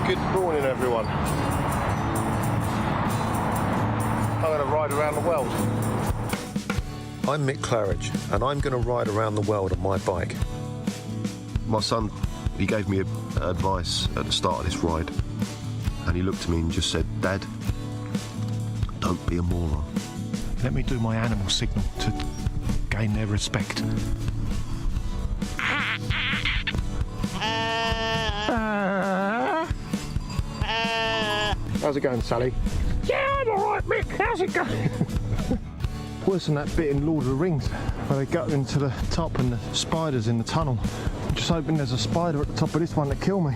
Good morning, everyone. I'm going to ride around the world. I'm Mick Claridge, and I'm going to ride around the world on my bike. My son, he gave me advice at the start of this ride, and he looked at me and just said, "Dad, don't be a moron." Let me do my animal signal to gain their respect. How's it going, Sally? Yeah, I'm alright, Mick. How's it going? Worse than that bit in Lord of the Rings where they go into the top and the spider's in the tunnel. I'm just hoping there's a spider at the top of this one to kill me.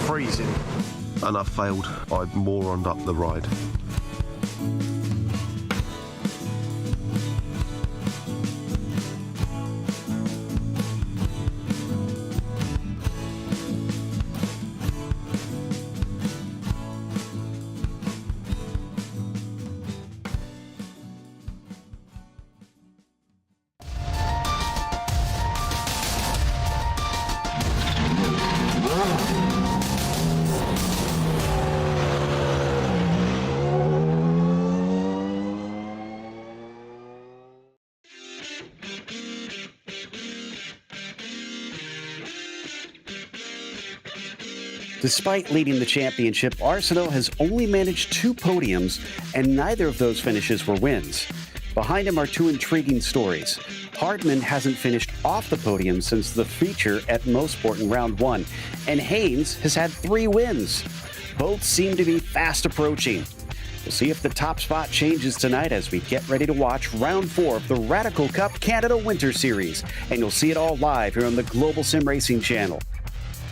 Freezing. And I failed. I moroned up the ride. Despite leading the championship, Arsenault has only managed 2 podiums, and neither of those finishes were wins. Behind him are 2 intriguing stories. Hardman hasn't finished off the podium since the feature at Mosport in round 1, and Haynes has had 3 wins. Both seem to be fast approaching. We'll see if the top spot changes tonight as we get ready to watch round 4 of the Radical Cup Canada Winter Series, and you'll see it all live here on the Global SimRacing Channel.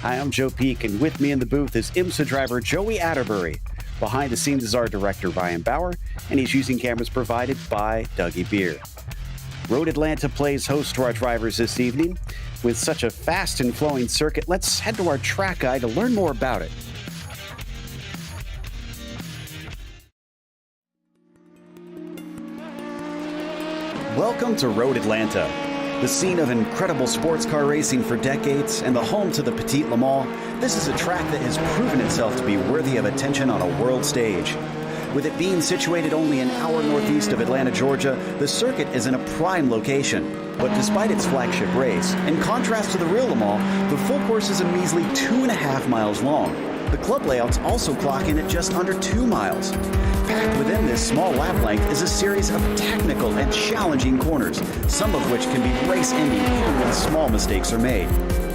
Hi, I'm Joe Peak, and with me in the booth is IMSA driver Joey Atterbury. Behind the scenes is our director, Ryan Bauer, and he's using cameras provided by Dougie Beer. Road Atlanta plays host to our drivers this evening. With such a fast and flowing circuit, let's head to our track guide to learn more about it. Welcome to Road Atlanta, the scene of incredible sports car racing for decades and the home to the Petit Le Mans. This is a track that has proven itself to be worthy of attention on a world stage. With it being situated only an hour northeast of Atlanta, Georgia, the circuit is in a prime location. But despite its flagship race, in contrast to the real Le Mans, the full course is a measly 2.5 miles long. The club layouts also clock in at just under 2 miles. Packed within this small lap length is a series of technical and challenging corners, some of which can be race-ending even when small mistakes are made.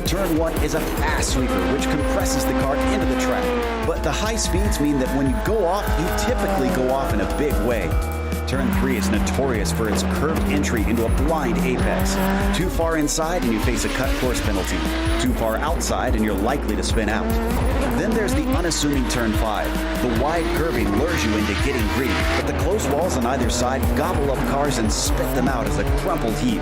Turn 1 is a fast sweeper which compresses the car into the track, but the high speeds mean that when you go off, you typically go off in a big way. Turn 3 is notorious for its curved entry into a blind apex. Too far inside and you face a cut course penalty. Too far outside and you're likely to spin out. Then there's the unassuming Turn 5. The wide curving lures you into getting greedy, but the close walls on either side gobble up cars and spit them out as a crumpled heap.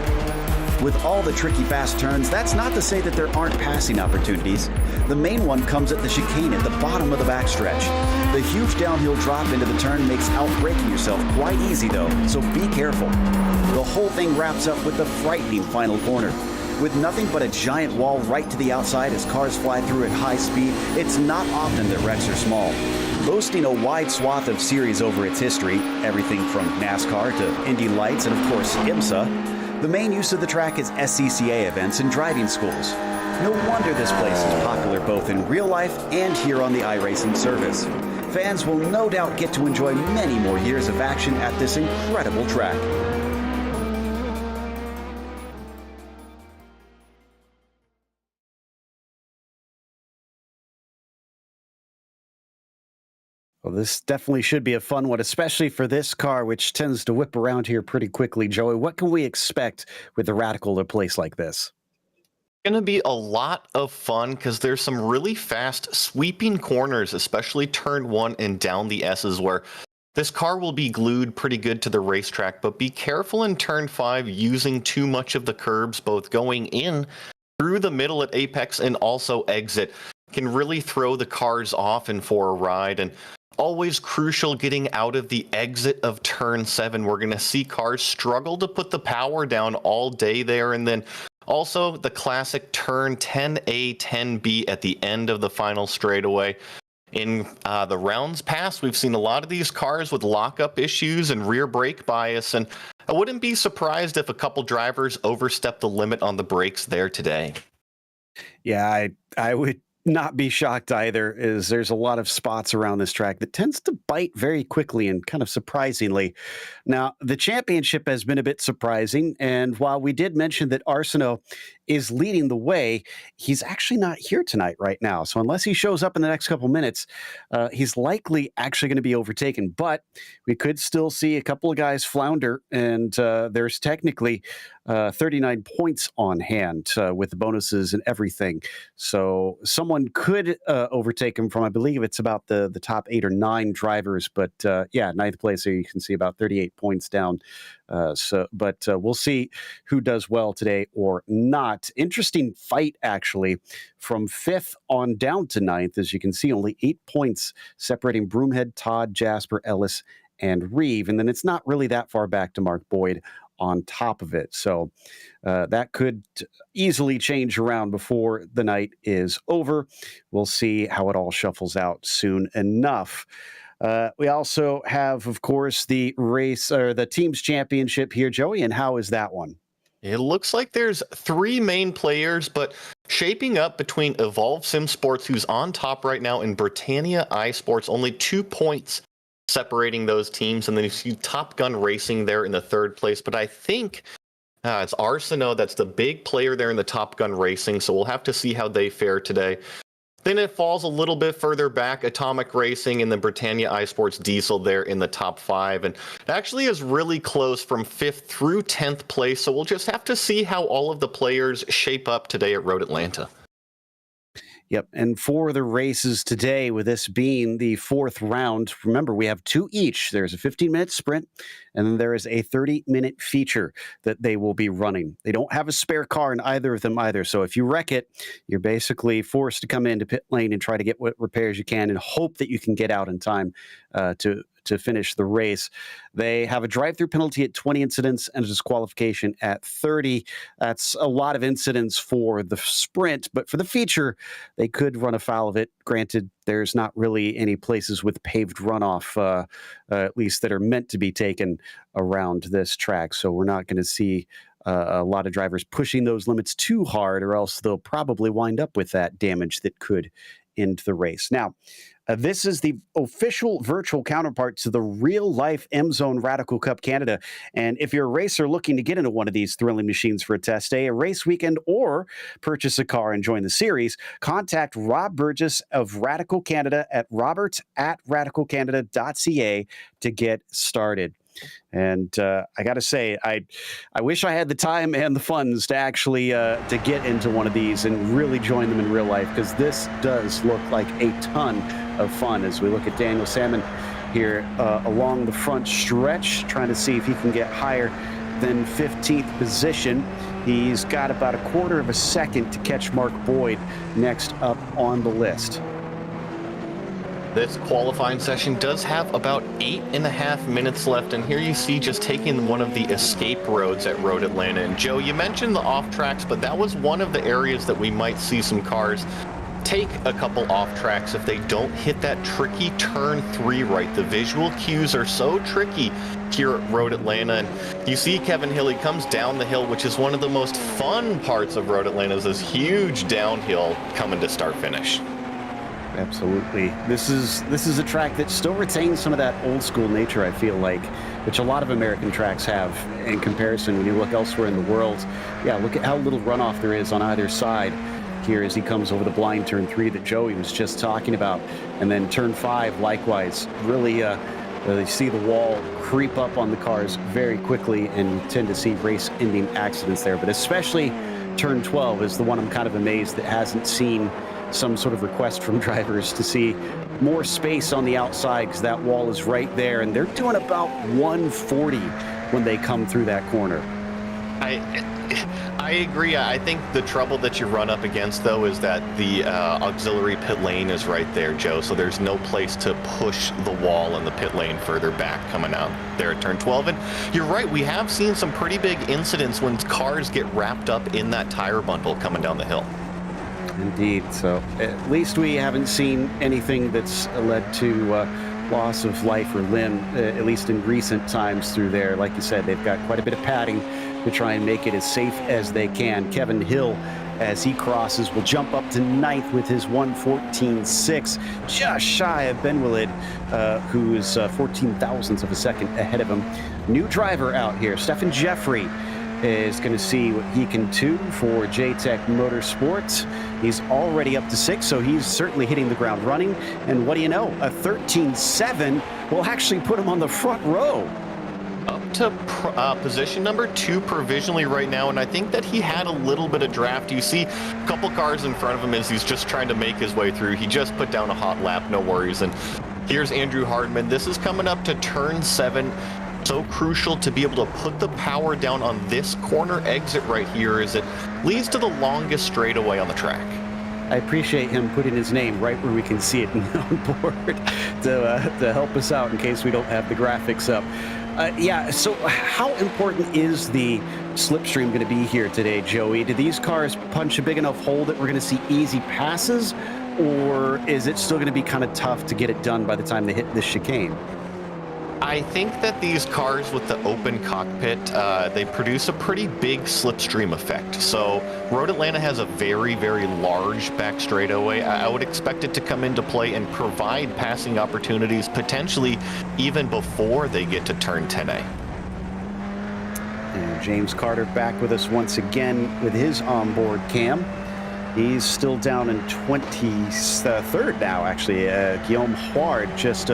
With all the tricky fast turns, that's not to say that there aren't passing opportunities. The main one comes at the chicane at the bottom of the backstretch. The huge downhill drop into the turn makes outbraking yourself quite easy though, so be careful. The whole thing wraps up with the frightening final corner. With nothing but a giant wall right to the outside as cars fly through at high speed, it's not often that wrecks are small. Boasting a wide swath of series over its history, everything from NASCAR to Indy Lights and of course IMSA, the main use of the track is SCCA events and driving schools. No wonder this place is popular both in real life and here on the iRacing service. Fans will no doubt get to enjoy many more years of action at this incredible track. Well, this definitely should be a fun one, especially for this car, which tends to whip around here pretty quickly. Joey, what can we expect with the Radical at a place like this? Going to be a lot of fun because there's some really fast sweeping corners, especially turn 1 and down the S's, where this car will be glued pretty good to the racetrack, but be careful in turn 5 using too much of the curbs, both going in through the middle at apex and also exit. Can really throw the cars off and for a ride. And always crucial getting out of the exit of turn 7. We're going to see cars struggle to put the power down all day there, and then Also, the classic turn 10A, 10B at the end of the final straightaway. In the rounds past, we've seen a lot of these cars with lockup issues and rear brake bias, and I wouldn't be surprised if a couple drivers overstep the limit on the brakes there today. Yeah, I would not be shocked either, is there's a lot of spots around this track that tends to bite very quickly and kind of surprisingly. Now, the championship has been a bit surprising, and while we did mention that Arsenault is leading the way, he's actually not here tonight right now. So unless he shows up in the next couple minutes, he's likely actually going to be overtaken. But we could still see a couple of guys flounder, and there's technically 39 points on hand with the bonuses and everything. So someone could overtake him from, I believe it's about the top 8 or 9 drivers. But yeah, ninth place here, you can see about 38 points down. But we'll see who does well today or not. Interesting fight, actually, from 5th on down to 9th. As you can see, only 8 points separating Broomhead, Todd, Jasper, Ellis, and Reeve. And then it's not really that far back to Mark Boyd on top of it. So that could easily change around before the night is over. We'll see how it all shuffles out soon enough. We also have, of course, the race or the team's championship here, Joey. And how is that one? It looks like there's 3 main players, but shaping up between Evolve Sim Sports, who's on top right now, and Britannia iSports, only 2 points separating those teams. And then you see Top Gun Racing there in the 3rd place. But I think it's Arsenault that's the big player there in the Top Gun Racing. So we'll have to see how they fare today. Then it falls a little bit further back, Atomic Racing and the Britannia iSports Diesel there in the top 5. And it actually is really close from 5th through 10th place. So we'll just have to see how all of the players shape up today at Road Atlanta. Yep. And for the races today, with this being the 4th round, remember, we have 2 each. There's a 15-minute sprint, and then there is a 30-minute feature that they will be running. They don't have a spare car in either of them either. So if you wreck it, you're basically forced to come into pit lane and try to get what repairs you can and hope that you can get out in time to finish the race. They have a drive-through penalty at 20 incidents and a disqualification at 30. That's a lot of incidents for the sprint, but for the feature, they could run afoul of it. Granted, there's not really any places with paved runoff, at least that are meant to be taken around this track. So we're not going to see a lot of drivers pushing those limits too hard, or else they'll probably wind up with that damage that could end the race. Now, this is the official virtual counterpart to the real-life M-Zone Radical Cup Canada. And if you're a racer looking to get into one of these thrilling machines for a test day, a race weekend, or purchase a car and join the series, contact Rob Burgess of Radical Canada at robert@radicalcanada.ca to get started. And I got to say, I wish I had the time and the funds to actually to get into one of these and really join them in real life, because this does look like a ton of fun. As we look at Daniel Salmon here along the front stretch, trying to see if he can get higher than 15th position. He's got about a quarter of a second to catch Mark Boyd next up on the list. This qualifying session does have about 8.5 minutes left, and here you see just taking one of the escape roads at Road Atlanta. And Joe, you mentioned the off tracks, but that was one of the areas that we might see some cars take a couple off tracks if they don't hit that tricky turn 3 right. The visual cues are so tricky here at Road Atlanta. And you see Kevin Hill, he comes down the hill, which is one of the most fun parts of Road Atlanta, is this huge downhill coming to start finish. Absolutely. This is a track that still retains some of that old school nature, I feel like, which a lot of American tracks have in comparison when you look elsewhere in the world. Yeah, look at how little runoff there is on either side here as he comes over the blind turn 3 that Joey was just talking about. And then turn 5, likewise, really you see the wall creep up on the cars very quickly, and you tend to see race-ending accidents there. But especially turn 12 is the one I'm kind of amazed that hasn't seen some sort of request from drivers to see more space on the outside, because that wall is right there, and they're doing about 140 when they come through that corner. I agree. I think the trouble that you run up against, though, is that the auxiliary pit lane is right there, Joe. So there's no place to push the wall in the pit lane further back coming out there at turn 12. And you're right. We have seen some pretty big incidents when cars get wrapped up in that tire bundle coming down the hill. Indeed. So at least we haven't seen anything that's led to loss of life or limb, at least in recent times through there. Like you said, they've got quite a bit of padding to try and make it as safe as they can. Kevin Hill, as he crosses, will jump up to 9th with his 1:14.6, just shy of Ben Willid, who is 14 thousandths of a second ahead of him. New driver out here, Stephen Jeffrey, is going to see what he can do for JTech Motorsports. He's already up to 6th, so he's certainly hitting the ground running. And what do you know? A 13.7 will actually put him on the front row. Up to position number 2 provisionally right now, and I think that he had a little bit of draft. You see a couple cars in front of him as he's just trying to make his way through. He just put down a hot lap, no worries. And here's Andrew Hardman. This is coming up to turn 7. So crucial to be able to put the power down on this corner exit right here, as it leads to the longest straightaway on the track. I appreciate him putting his name right where we can see it on board to help us out in case we don't have the graphics up. Yeah, so how important is the slipstream going to be here today, Joey? Do these cars punch a big enough hole that we're going to see easy passes, or is it still going to be kind of tough to get it done by the time they hit this chicane? I think that these cars with the open cockpit, they produce a pretty big slipstream effect. So Road Atlanta has a very, very large back straightaway. I would expect it to come into play and provide passing opportunities potentially even before they get to turn 10A. And James Carter back with us once again with his onboard cam. He's still down in 23rd now, actually. Guillaume Huard just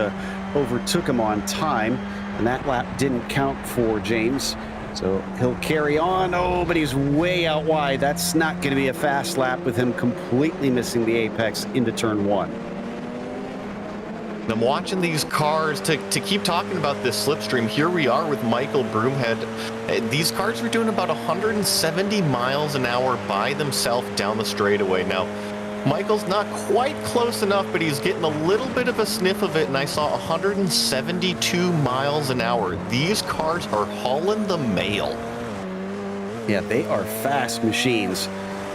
overtook him on time, and that lap didn't count for James. So he'll carry on. Oh, but he's way out wide. That's not going to be a fast lap with him completely missing the apex into turn 1. I'm watching these cars to keep talking about this slipstream. Here we are with Michael Broomhead. These cars are doing about 170 miles an hour by themselves down the straightaway. Now, Michael's not quite close enough, but he's getting a little bit of a sniff of it, and I saw 172 miles an hour. These cars are hauling the mail. Yeah, they are fast machines.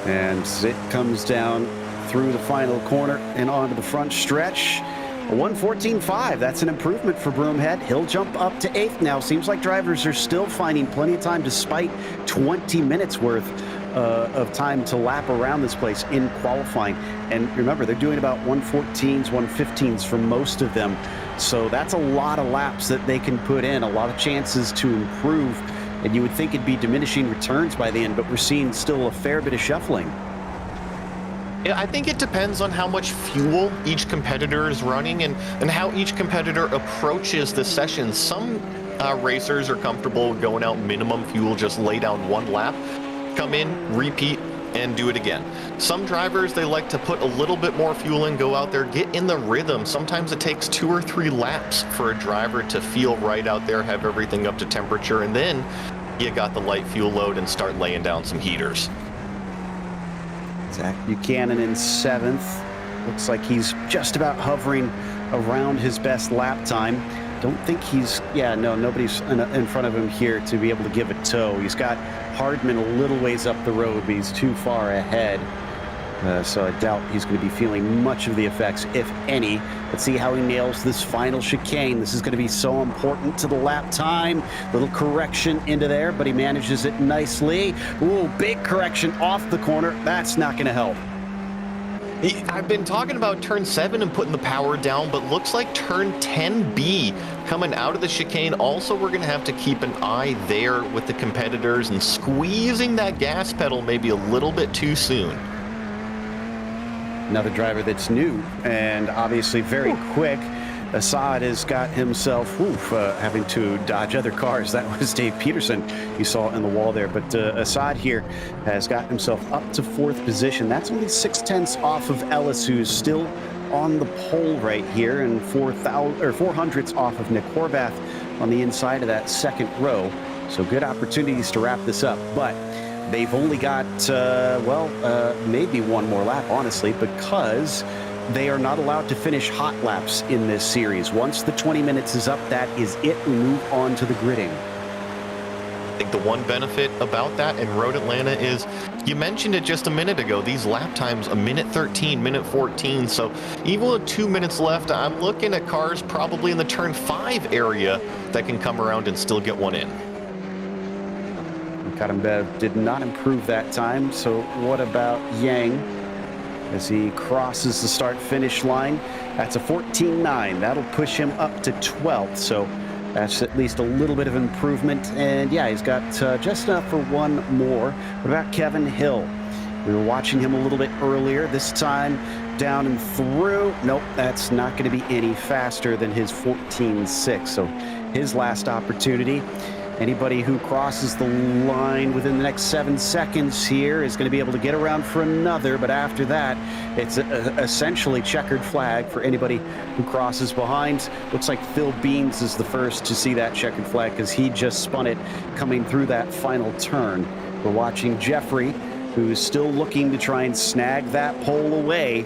And it comes down through the final corner and onto the front stretch. A 1:14.5, that's an improvement for Broomhead. He'll jump up to 8th now. Seems like drivers are still finding plenty of time despite 20 minutes worth of time to lap around this place in qualifying. And remember, they're doing about 1:14s, 1:15s for most of them. So that's a lot of laps that they can put in, a lot of chances to improve. And you would think it'd be diminishing returns by the end, but we're seeing still a fair bit of shuffling. Yeah, I think it depends on how much fuel each competitor is running and how each competitor approaches the session. Some racers are comfortable going out minimum fuel, just lay down one lap, come in, repeat, and do it again. Some drivers, they like to put a little bit more fuel in, go out there, get in the rhythm. Sometimes it takes 2 or 3 laps for a driver to feel right out there, have everything up to temperature, and then you got the light fuel load and start laying down some heaters. Zach Buchanan in 7th. Looks like he's just about hovering around his best lap time. Don't think he's, nobody's in front of him here to be able to give a tow. He's got Hardman a little ways up the road, but he's too far ahead. So I doubt he's going to be feeling much of the effects, if any. Let's see how he nails this final chicane. This is going to be so important to the lap time. Little correction into there, but he manages it nicely. Ooh, big correction off the corner. That's not going to help. I've been talking about turn 7 and putting the power down, but looks like turn 10B coming out of the chicane. Also, we're going to have to keep an eye there with the competitors and squeezing that gas pedal maybe a little bit too soon. Another driver that's new and obviously very quick. Assad has got himself having to dodge other cars. That was Dave Peterson you saw in the wall there. But Assad here has got himself up to 4th position. That's only 0.6 off of Ellis, who's still on the pole right here, and 400ths off of Nick Horvath on the inside of that second row. So good opportunities to wrap this up, but they've only got, maybe one more lap, honestly, because they are not allowed to finish hot laps in this series. Once the 20 minutes is up, that is it. We move on to the gridding. I think the one benefit about that in Road Atlanta is, you mentioned it just a minute ago, these lap times, a minute 13, minute 14. So even with 2 minutes left, I'm looking at cars probably in the turn 5 area that can come around and still get one in. Karambev did not improve that time. So what about Yang as he crosses the start-finish line? That's a 14.9. That'll push him up to 12th. So that's at least a little bit of improvement. And yeah, he's got just enough for one more. What about Kevin Hill? We were watching him a little bit earlier. This time down and through. Nope, that's not going to be any faster than his 14.6. So his last opportunity. Anybody who crosses the line within the next 7 seconds here is going to be able to get around for another, but after that, it's essentially checkered flag for anybody who crosses behind. Looks like Phil Beans is the first to see that checkered flag because he just spun it coming through that final turn. We're watching Jeffrey, who's still looking to try and snag that pole away.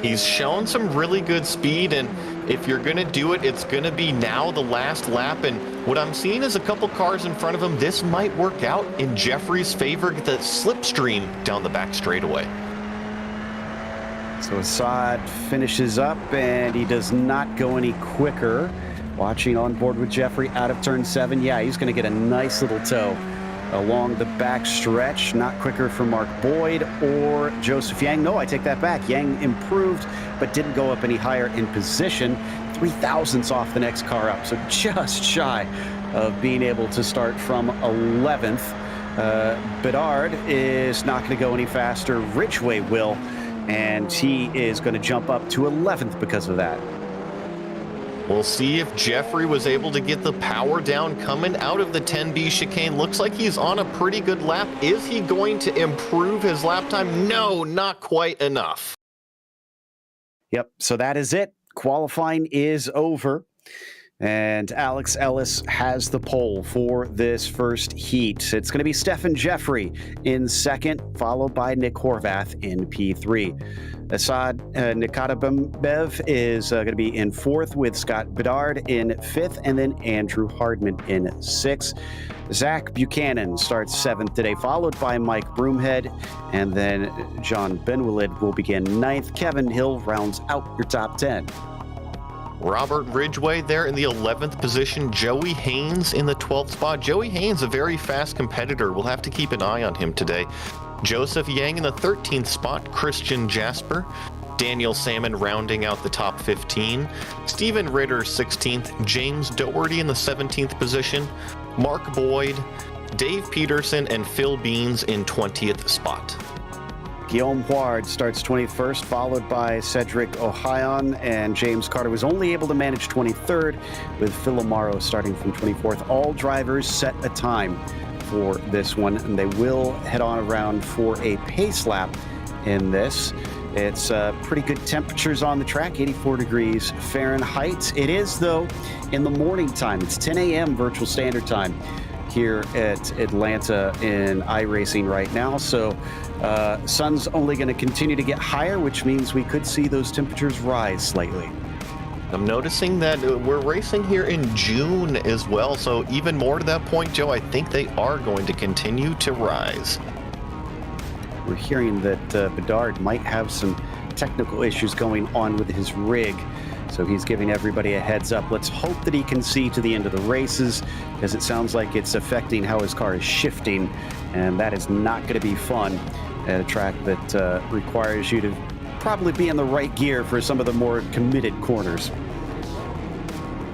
He's shown some really good speed, and if you're going to do it, it's going to be now the last lap. And what I'm seeing is a couple cars in front of him. This might work out in Jeffrey's favor, the slipstream down the back straightaway. So Assad finishes up, and he does not go any quicker. Watching on board with Jeffrey out of turn 7. Yeah, he's going to get a nice little tow along the back stretch. Not quicker for Mark Boyd or Joseph Yang. No, I take that back. Yang improved, but didn't go up any higher in position. 3 thousandths off the next car up, so just shy of being able to start from 11th. Bedard is not going to go any faster. Ridgway will, and he is going to jump up to 11th because of that. We'll see if Jeffrey was able to get the power down coming out of the 10B chicane. Looks like he's on a pretty good lap. Is he going to improve his lap time? No, not quite enough. Yep, so that is it. Qualifying is over. And Alex Ellis has the pole for this first heat. It's going to be Stefan Jeffrey in second, followed by Nick Horvath in P3. Assad Nikatabev is going to be in fourth, with Scott Bedard in fifth, and then Andrew Hardman in sixth. Zach Buchanan starts seventh today, followed by Mike Broomhead, and then John Benwilid will begin ninth. Kevin Hill rounds out your top 10. Robert Ridgway there in the 11th position. Joey Haynes in the 12th spot. Joey Haynes, a very fast competitor. We'll have to keep an eye on him today. Joseph Yang in the 13th spot. Christian Jasper. Daniel Salmon rounding out the top 15. Stephen Ritter 16th. James Doherty in the 17th position. Mark Boyd, Dave Peterson, and Phil Beans in 20th spot. Guillaume Huard starts 21st, followed by Cedric Ohayon, and James Carter was only able to manage 23rd, with Phil Amaro starting from 24th. All drivers set a time for this one, and they will head on around for a pace lap in this. It's pretty good temperatures on the track, 84 degrees Fahrenheit. It is, though, in the morning time. It's 10 a.m. virtual standard time here at Atlanta in iRacing right now. So sun's only going to continue to get higher, which means we could see those temperatures rise slightly. I'm noticing that we're racing here in June as well. So even more to that point, Joe, I think they are going to continue to rise. We're hearing that Bedard might have some technical issues going on with his rig. So he's giving everybody a heads up. Let's hope that he can see to the end of the races, because it sounds like it's affecting how his car is shifting, and that is not going to be fun at a track that requires you to probably be in the right gear for some of the more committed corners.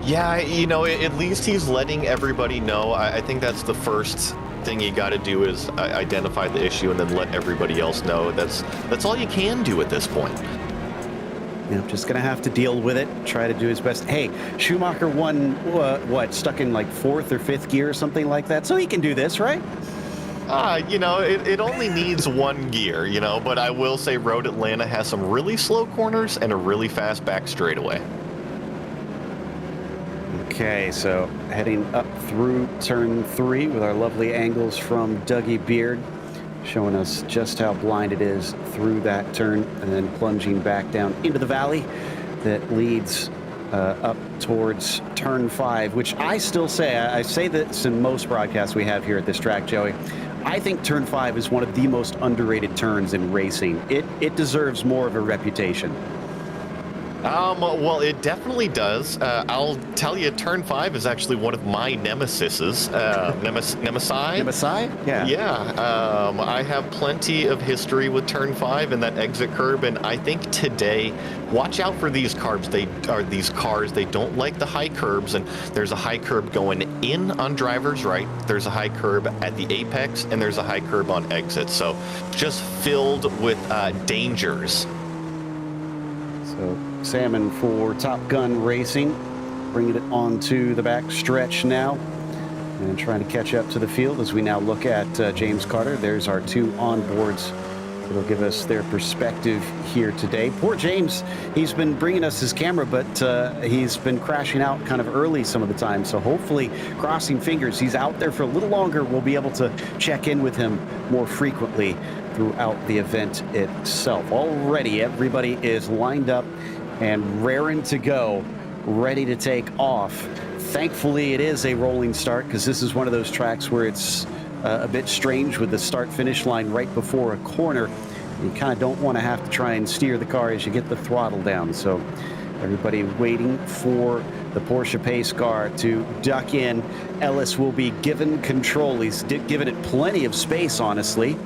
Yeah, you know, at least he's letting everybody know. I think that's the first thing you got to do, is identify the issue and then let everybody else know. That's all you can do at this point. You know, just going to have to deal with it, try to do his best. Hey, Schumacher won, stuck in like 4th or 5th gear or something like that, so he can do this, right? You know, it only needs one gear, you know, but I will say Road Atlanta has some really slow corners and a really fast back straightaway. Okay, so heading up through turn 3 with our lovely angles from Dougie Beard, showing us just how blind it is through that turn, and then plunging back down into the valley that leads up towards turn 5, which I still say, I say this in most broadcasts we have here at this track, Joey, I think turn 5 is one of the most underrated turns in racing. It deserves more of a reputation. Well, it definitely does. I'll tell you, turn 5 is actually one of my nemesises. Nemesi? Nemesi? Yeah. Yeah. I have plenty of history with turn 5 and that exit curb, and I think today, watch out for these cars. They don't like the high curbs, and there's a high curb going in on driver's right. There's a high curb at the apex, and there's a high curb on exit. So just filled with dangers. So Salmon for Top Gun Racing, bringing it onto the back stretch now and trying to catch up to the field as we now look at James Carter. There's our 2 onboards. It'll give us their perspective here today. Poor James, he's been bringing us his camera, but he's been crashing out kind of early some of the time. So hopefully, crossing fingers, he's out there for a little longer. We'll be able to check in with him more frequently throughout the event itself. Already, everybody is lined up and raring to go, ready to take off. Thankfully, it is a rolling start, because this is one of those tracks where it's a bit strange with the start-finish line right before a corner. You kind of don't want to have to try and steer the car as you get the throttle down. So everybody waiting for the Porsche pace car to duck in. Ellis will be given control. He's given it plenty of space, honestly,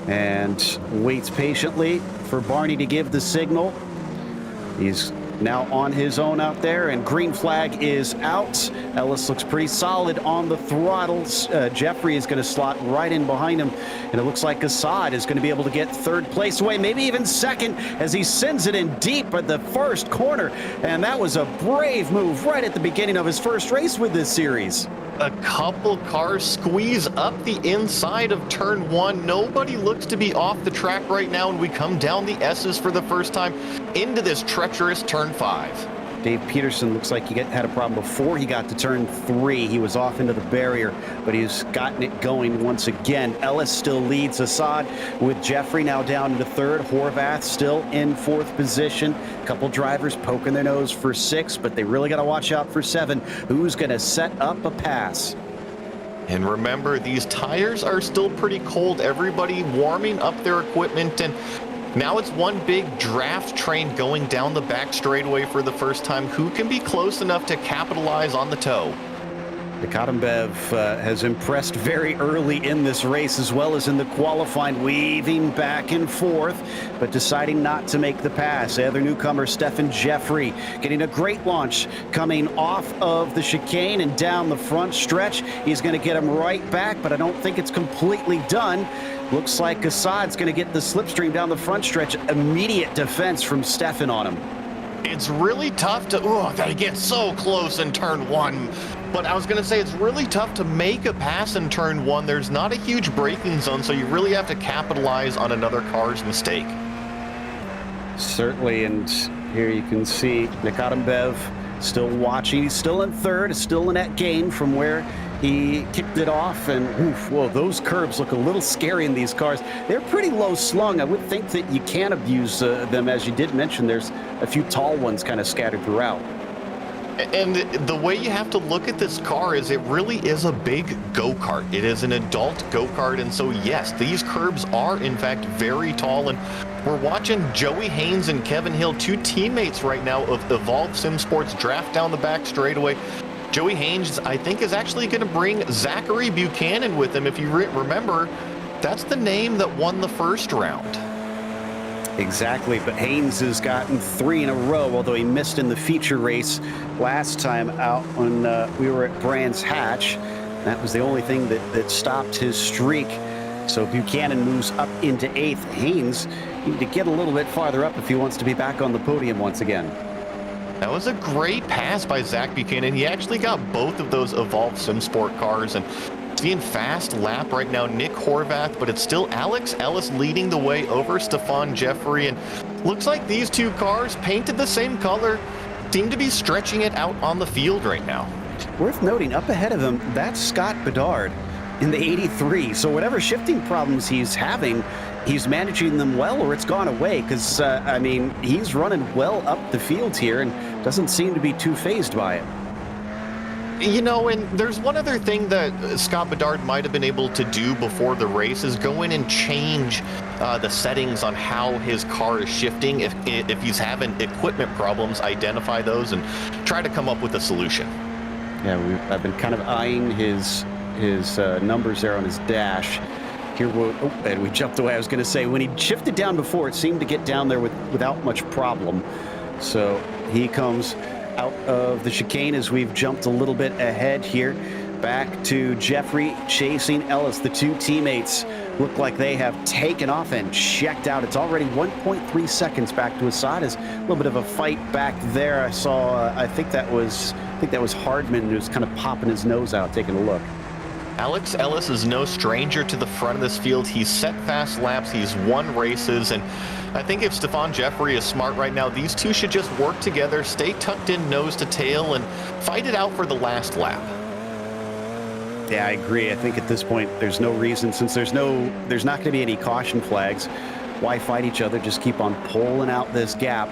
and waits patiently for Barney to give the signal. He's now on his own out there, and green flag is out. Ellis looks pretty solid on the throttles. Jeffrey is going to slot right in behind him, and it looks like Assad is going to be able to get 3rd place away, maybe even 2nd, as he sends it in deep at the first corner. And that was a brave move right at the beginning of his first race with this series. A couple cars squeeze up the inside of turn 1. Nobody looks to be off the track right now, and we come down the S's for the first time into this treacherous turn 5. Dave Peterson looks like he had a problem before he got to turn 3. He was off into the barrier, but he's gotten it going once again. Ellis still leads Assad, with Jeffrey now down into 3rd. Horvath still in 4th position. A couple drivers poking their nose for 6, but they really got to watch out for 7. Who's going to set up a pass? And remember, these tires are still pretty cold. Everybody warming up their equipment, and now it's one big draft train going down the back straightaway for the first time. Who can be close enough to capitalize on the tow? Nikadambev has impressed very early in this race, as well as in the qualifying, weaving back and forth, but deciding not to make the pass. The other newcomer, Stefan Jeffrey, getting a great launch coming off of the chicane and down the front stretch. He's going to get him right back, but I don't think it's completely done. Looks like Assad's going to get the slipstream down the front stretch. Immediate defense from Stefan on him. It's really tough to, they get so close in turn 1. But I was going to say, it's really tough to make a pass in turn 1. There's not a huge braking zone, so you really have to capitalize on another car's mistake. Certainly, and here you can see Nikadambev still watching. He's still in 3rd, still a net gain from where he kicked it off, and whoa, those curbs look a little scary in these cars. They're pretty low slung. I would think that you can abuse them, as you did mention. There's a few tall ones kind of scattered throughout. And the way you have to look at this car is it really is a big go-kart. It is an adult go-kart, and so yes, these curbs are in fact very tall, and we're watching Joey Haynes and Kevin Hill, 2 teammates right now of Evolve Sim Sports, draft down the back straightaway. Joey Haynes, I think, is actually going to bring Zachary Buchanan with him. If you remember, that's the name that won the first round. Exactly, but Haynes has gotten 3 in a row, although he missed in the feature race last time out when we were at Brands Hatch. That was the only thing that stopped his streak. So Buchanan moves up into 8th. Haynes needs to get a little bit farther up if he wants to be back on the podium once again. That was a great pass by Zach Buchanan. He actually got both of those Evolve SimSport cars, and seeing fast lap right now, Nick Horvath, but it's still Alex Ellis leading the way over Stefan Jeffrey, and looks like these 2 cars painted the same color. seem to be stretching it out on the field right now. Worth noting, up ahead of him, that's Scott Bedard in the 83. So whatever shifting problems he's having, he's managing them well, or it's gone away, because, I mean, he's running well up the field here and doesn't seem to be too fazed by it. You know, and there's one other thing that Scott Bedard might have been able to do before the race is go in and change the settings on how his car is shifting. If he's having equipment problems, identify those and try to come up with a solution. Yeah, I've been kind of eyeing his numbers there on his dash. Here, and we jumped away. I was going to say, when he shifted down before, it seemed to get down there without much problem. So he comes out of the chicane as we've jumped a little bit ahead here. Back to Jeffrey chasing Ellis. The two teammates look like they have taken off and checked out. It's already 1.3 seconds back to Assad. Is a little bit of a fight back there. I saw, I think that was Hardman who's kind of popping his nose out, taking a look. Alex Ellis is no stranger to the front of this field. He's set fast laps, he's won races, and I think if Stefan Jeffrey is smart right now, these two should just work together, stay tucked in nose to tail, and fight it out for the last lap. Yeah, I agree. I think at this point, there's no reason, since there's not going to be any caution flags, why fight each other? Just keep on pulling out this gap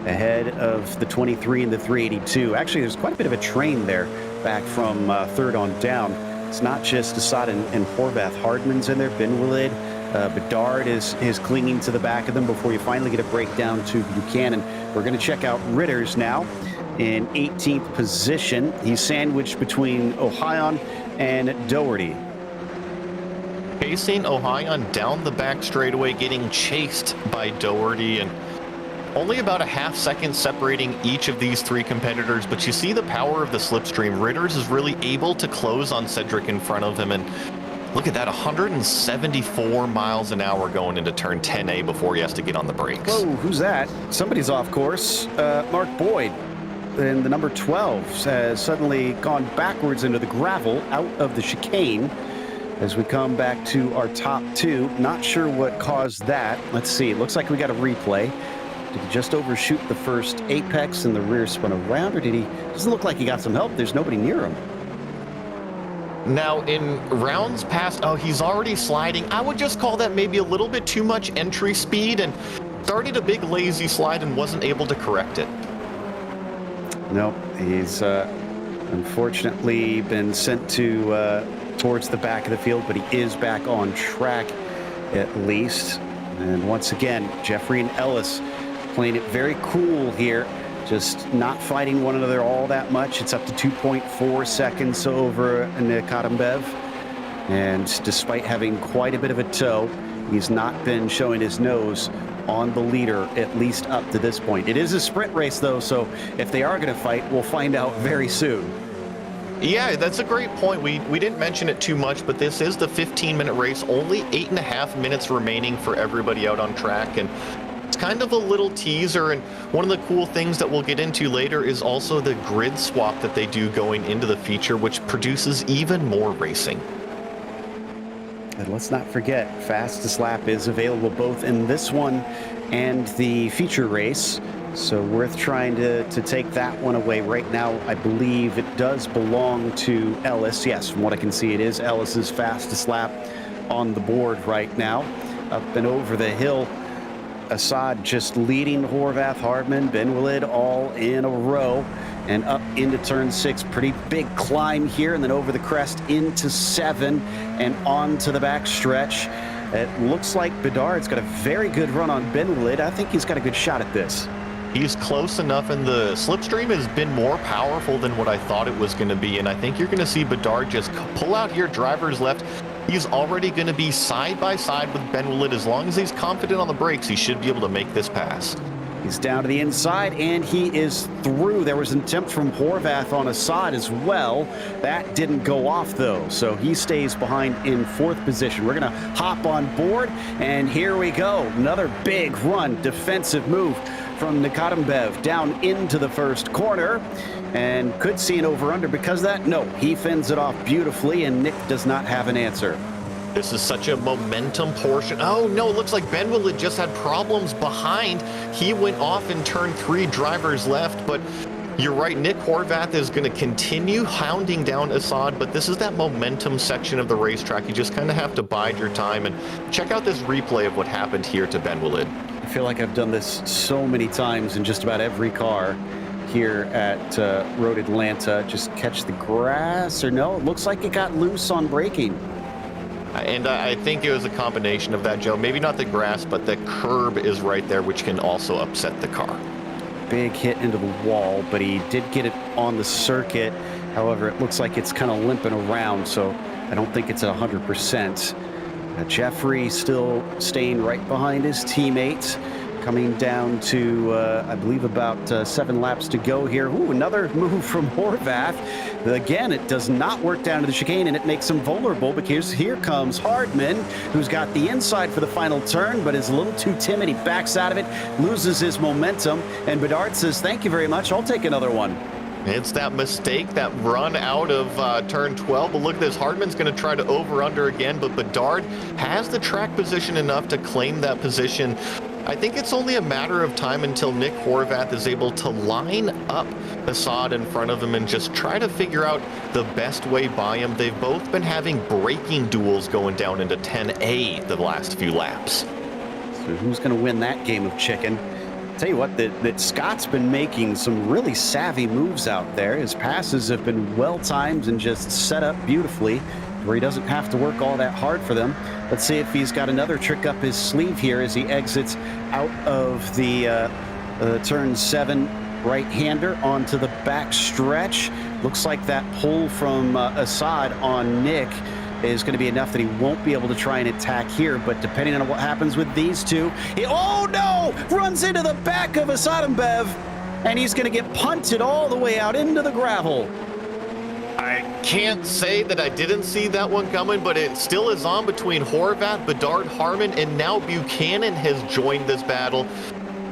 ahead of the 23 and the 382. Actually, there's quite a bit of a train there back from third on down. It's not just Assad and Horvath. Hardman's in there, Ben Willid, Bedard is clinging to the back of them before you finally get a breakdown to Buchanan. We're going to check out Ritters now in 18th position. He's sandwiched between Ohion and Doherty. Pacing Ohion down the back straightaway, getting chased by Doherty, and only about a half second separating each of these three competitors, but you see the power of the slipstream. Ritters is really able to close on Cedric in front of him, and look at that, 174 miles an hour going into turn 10A before he has to get on the brakes. Whoa, who's that? Somebody's off course. Mark Boyd, and the number 12 has suddenly gone backwards into the gravel out of the chicane as we come back to our top two. Not sure what caused that. Let's see. It looks like we got a replay. Did he just overshoot the first apex and the rear spun around, or did he? Doesn't look like he got some help. There's nobody near him. Now, in rounds past, oh, he's already sliding. I would just call that maybe a little bit too much entry speed, and started a big lazy slide and wasn't able to correct it. No, he's unfortunately been sent to towards the back of the field, but he is back on track at least. And once again, Jeffrey and Ellis playing it very cool here, just not fighting one another all that much. It's up to 2.4 seconds over Nikatambev. And despite having quite a bit of a toe, he's not been showing his nose on the leader, at least up to this point. It is a sprint race, though, so if they are going to fight, we'll find out very soon. Yeah, that's a great point. We didn't mention it too much, but this is the 15-minute race. Only 8.5 minutes remaining for everybody out on track, and it's kind of a little teaser. And one of the cool things that we'll get into later is also the grid swap that they do going into the feature, which produces even more racing. And let's not forget, fastest lap is available both in this one and the feature race. So worth trying to take that one away. Right now, I believe it does belong to Ellis. Yes, from what I can see, it is Ellis's fastest lap on the board right now. Up and over the hill, Assad just leading Horvath, Hardman, Ben Willid all in a row. And up into turn 6, pretty big climb here, and then over the crest into 7 and on to the back stretch. It looks like Bedard's got a very good run on Ben Willid. I think he's got a good shot at this. He's close enough, and the slipstream has been more powerful than what I thought it was going to be, and I think you're going to see Bedard just pull out here, driver's left. He's already going to be side by side with Ben Willid. As long as he's confident on the brakes, he should be able to make this pass. He's down to the inside, and he is through. There was an attempt from Horvath on Assad as well. That didn't go off, though, so he stays behind in 4th position. We're going to hop on board, and here we go. Another big run, defensive move from Nikatambev down into the first corner, and could see an over-under because of that. No, he fends it off beautifully, and Nick does not have an answer. This is such a momentum portion. Oh no, it looks like Ben Willett just had problems behind. He went off in turn 3, drivers left, but you're right, Nick Horvath is going to continue hounding down Assad, but this is that momentum section of the racetrack. You just kind of have to bide your time and check out this replay of what happened here to Ben Willett. I feel like I've done this so many times in just about every car here at Road Atlanta. Just catch the grass, or no, it looks like it got loose on braking. And I think it was a combination of that, Joe. Maybe not the grass, but the curb is right there, which can also upset the car. Big hit into the wall, but he did get it on the circuit. However, it looks like it's kind of limping around, so I don't think it's at 100%. Jeffrey still staying right behind his teammates, coming down to, I believe, about 7 laps to go here. Ooh, another move from Horvath. Again, it does not work down to the chicane, and it makes him vulnerable, because here comes Hardman, who's got the inside for the final turn, but is a little too timid. He backs out of it, loses his momentum, and Bedard says, thank you very much, I'll take another one. It's that mistake, that run out of turn 12. But look at this. Hardman's going to try to over-under again, but Bedard has the track position enough to claim that position. I think it's only a matter of time until Nick Horvath is able to line up Assad in front of him and just try to figure out the best way by him. They've both been having braking duels going down into 10A the last few laps. So who's going to win that game of chicken? Tell you what, that Scott's been making some really savvy moves out there. His passes have been well-timed and just set up beautifully, where he doesn't have to work all that hard for them. Let's see if he's got another trick up his sleeve here as he exits out of the turn 7 right-hander onto the back stretch. Looks like that pull from Assad on Nick is going to be enough that he won't be able to try and attack here, but depending on what happens with these two, oh no! Runs into the back of Asadambev, and he's going to get punted all the way out into the gravel. I can't say that I didn't see that one coming, but it still is on between Horvath, Bedard, Harmon, and now Buchanan has joined this battle.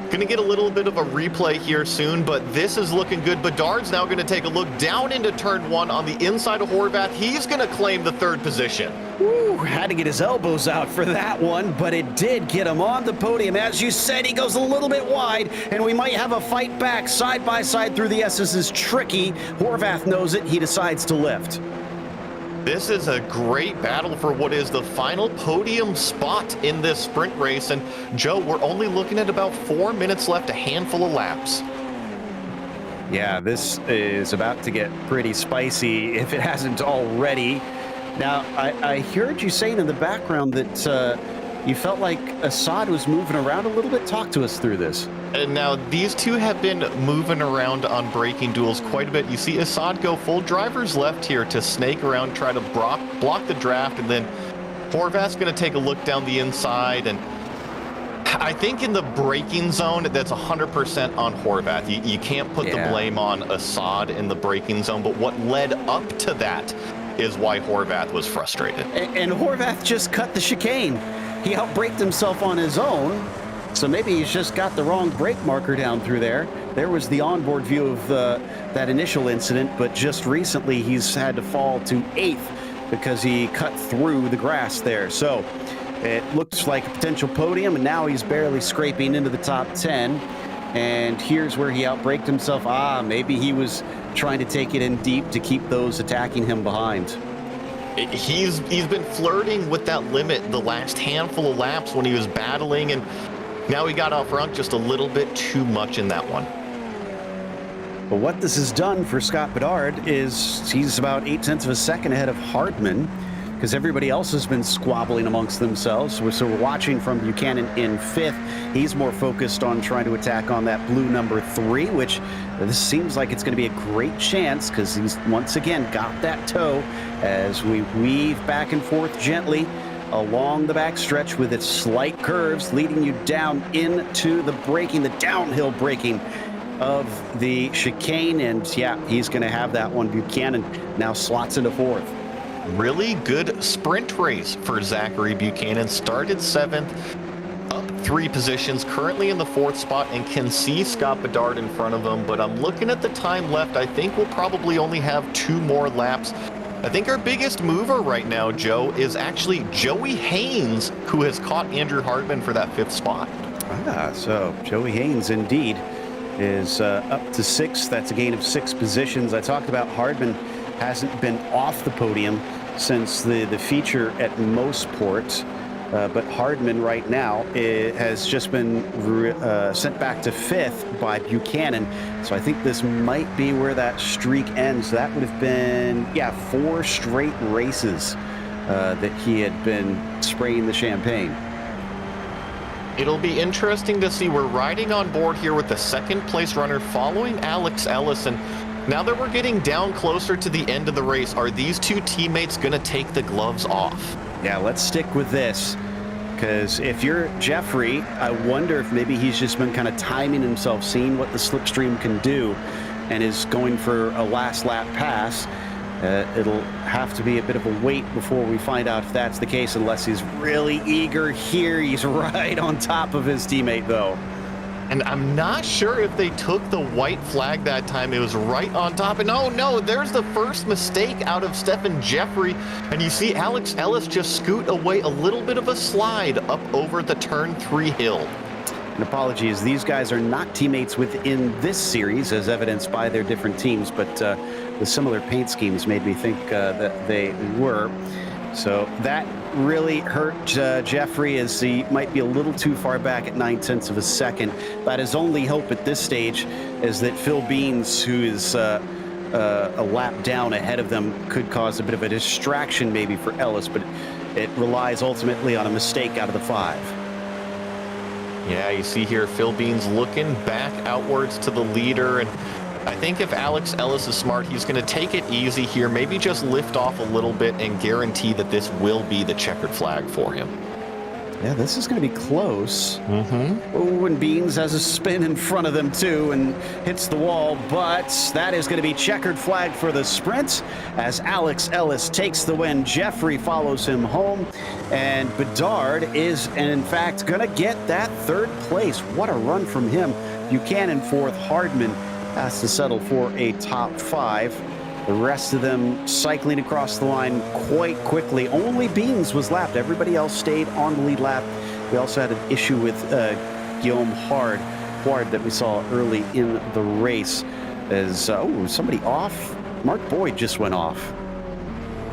Going to get a little bit of a replay here soon, but this is looking good. Bedard's now going to take a look down into turn 1 on the inside of Horvath. He's going to claim the 3rd position. Ooh, had to get his elbows out for that one, but it did get him on the podium. As you said, he goes a little bit wide, and we might have a fight back side by side through the S's is tricky. Horvath knows it. He decides to lift. This is a great battle for what is the final podium spot in this sprint race. And Joe, we're only looking at about 4 minutes left, a handful of laps. Yeah, this is about to get pretty spicy if it hasn't already. Now, I heard you saying in the background that you felt like Assad was moving around a little bit. Talk to us through this. And now these two have been moving around on braking duels quite a bit. You see Assad go full driver's left here to snake around, try to block the draft, and then Horvath's going to take a look down the inside. And I think in the braking zone, that's 100% on Horvath. You can't put the blame on Assad in the braking zone, but what led up to that is why Horvath was frustrated. And Horvath just cut the chicane. He outbraked himself on his own, so maybe he's just got the wrong brake marker down through there. There was the onboard view of that initial incident, but just recently he's had to fall to 8th because he cut through the grass there. So it looks like a potential podium, and now he's barely scraping into the top 10. And here's where he outbraked himself. Maybe he was trying to take it in deep to keep those attacking him behind. He's been flirting with that limit the last handful of laps when he was battling, and now he got out front just a little bit too much in that one. But what this has done for Scott Bedard is he's about 0.8 of a second ahead of Hardman, because everybody else has been squabbling amongst themselves. So we're watching from Buchanan in 5th. He's more focused on trying to attack on that blue number 3, which this seems like it's going to be a great chance, because he's once again got that toe as we weave back and forth gently along the backstretch with its slight curves leading you down into the braking, the downhill braking of the chicane. And yeah, he's going to have that one. Buchanan now slots into 4th. Really good sprint race for Zachary Buchanan. Started 7th, up 3 positions, currently in the 4th spot, and can see Scott Bedard in front of him. But I'm looking at the time left. I think we'll probably only have 2 more laps. I think our biggest mover right now, Joe, is actually Joey Haynes, who has caught Andrew Hardman for that 5th spot. So Joey Haynes indeed is up to 6th. That's a gain of 6 positions. I talked about Hardman hasn't been off the podium since the feature at Mossport. But Hardman right now has just been sent back to 5th by Buchanan. So I think this might be where that streak ends. That would have been, 4 straight races that he had been spraying the champagne. It'll be interesting to see. We're riding on board here with the 2nd place runner following Alex Ellis. And now that we're getting down closer to the end of the race, are these 2 teammates going to take the gloves off? Yeah, let's stick with this, because if you're Jeffrey, I wonder if maybe he's just been kind of timing himself, seeing what the slipstream can do, and is going for a last lap pass. It'll have to be a bit of a wait before we find out if that's the case, unless he's really eager here. He's right on top of his teammate, though. And I'm not sure if they took the white flag that time. It was right on top. And oh no, there's the first mistake out of Stephen Jeffrey. And you see Alex Ellis just scoot away a little bit of a slide up over the turn 3 hill. And apologies, these guys are not teammates within this series, as evidenced by their different teams, but the similar paint schemes made me think that they were. So that really hurt Jeffrey, as he might be a little too far back at 9/10 of a second. But his only hope at this stage is that Phil Beans, who is a lap down ahead of them, could cause a bit of a distraction maybe for Ellis, but it relies ultimately on a mistake out of the 5. Yeah, you see here Phil Beans looking back outwards to the leader, and I think if Alex Ellis is smart, he's going to take it easy here, maybe just lift off a little bit and guarantee that this will be the checkered flag for him. Yeah, this is going to be close. Oh, and Beans has a spin in front of them too and hits the wall, but that is going to be checkered flag for the sprint as Alex Ellis takes the win. Jeffrey follows him home, and Bedard is, in fact, going to get that 3rd place. What a run from him. Buchanan 4th, Hardman has to settle for a top 5. The rest of them cycling across the line quite quickly. Only Beans was lapped. Everybody else stayed on the lead lap. We also had an issue with Guillaume Hard that we saw early in the race. As somebody off. Mark Boyd just went off.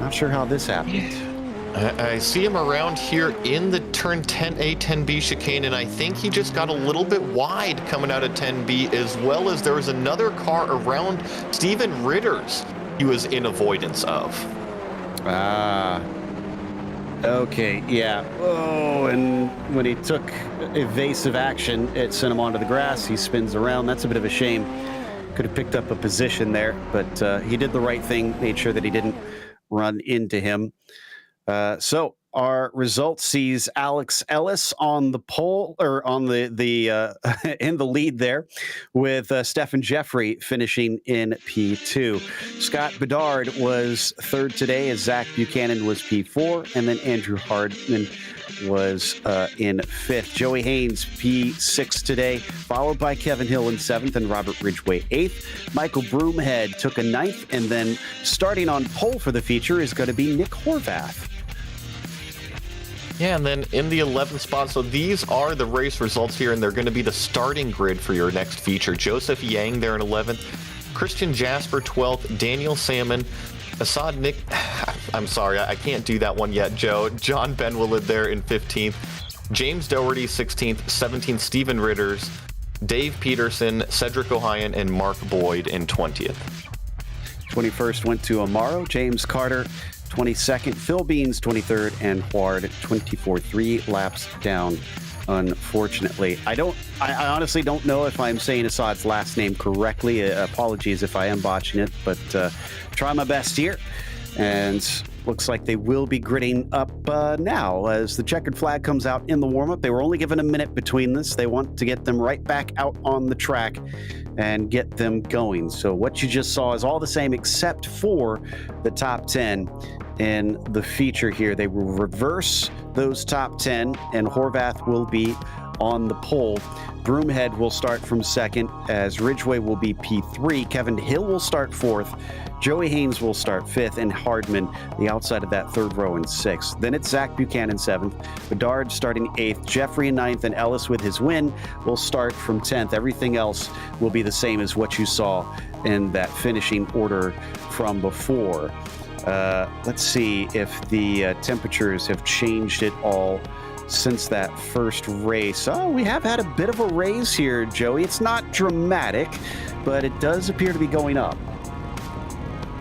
Not sure how this happened. I see him around here in the turn 10A, 10B chicane, and I think he just got a little bit wide coming out of 10B, as well as there was another car around Steven Ritter's he was in avoidance of. Okay, yeah. Oh, and when he took evasive action, it sent him onto the grass. He spins around. That's a bit of a shame. Could have picked up a position there, but he did the right thing, made sure that he didn't run into him. So our result sees Alex Ellis on the pole, or on the in the lead there, with Stephen Jeffrey finishing in P2. Scott Bedard was 3rd today, as Zach Buchanan was P4, and then Andrew Hardman was in 5th. Joey Haynes P6 today, followed by Kevin Hill in 7th and Robert Ridgway 8th. Michael Broomhead took a 9th, and then starting on pole for the feature is going to be Nick Horvath. Yeah, and then in the 11th spot, so these are the race results here, and they're going to be the starting grid for your next feature. Joseph Yang there in 11th, Christian Jasper 12th, Daniel Salmon, Assad Nick, I'm sorry, I can't do that one yet, Joe. John Benwillid there in 15th, James Doherty 16th, 17th, Stephen Ritters, Dave Peterson, Cedric O'Hyan, and Mark Boyd in 20th. 21st went to Amaro, James Carter 22nd, Phil Beans 23rd, and Huard 24th, 3 laps down, unfortunately. I honestly don't know if I'm saying Assad's last name correctly. Apologies if I am botching it, but try my best here. And looks like they will be gridding up now as the checkered flag comes out in the warm-up. They were only given a minute between this. They want to get them right back out on the track and get them going. So what you just saw is all the same except for the top 10. in the feature here. They will reverse those top 10, and Horvath will be on the pole. Broomhead will start from second, as Ridgway will be P3. Kevin Hill will start fourth. Joey Haynes will start fifth, and Hardman, the outside of that third row, in sixth. Then it's Zach Buchanan seventh, Bedard starting eighth, Jeffrey in ninth, and Ellis with his win will start from 10th. Everything else will be the same as what you saw in that finishing order from before. Let's see if the temperatures have changed at all since that first race. Oh, we have had a bit of a raise here, Joey. It's not dramatic, but it does appear to be going up.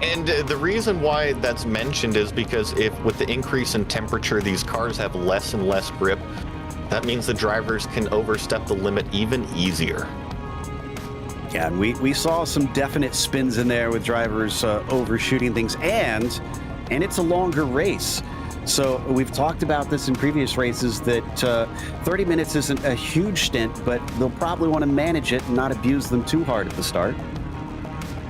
And the reason why that's mentioned is because if with the increase in temperature, these cars have less and less grip, that means the drivers can overstep the limit even easier. Yeah, and we saw some definite spins in there with drivers overshooting things, and it's a longer race. So we've talked about this in previous races that 30 minutes isn't a huge stint, but they'll probably want to manage it and not abuse them too hard at the start.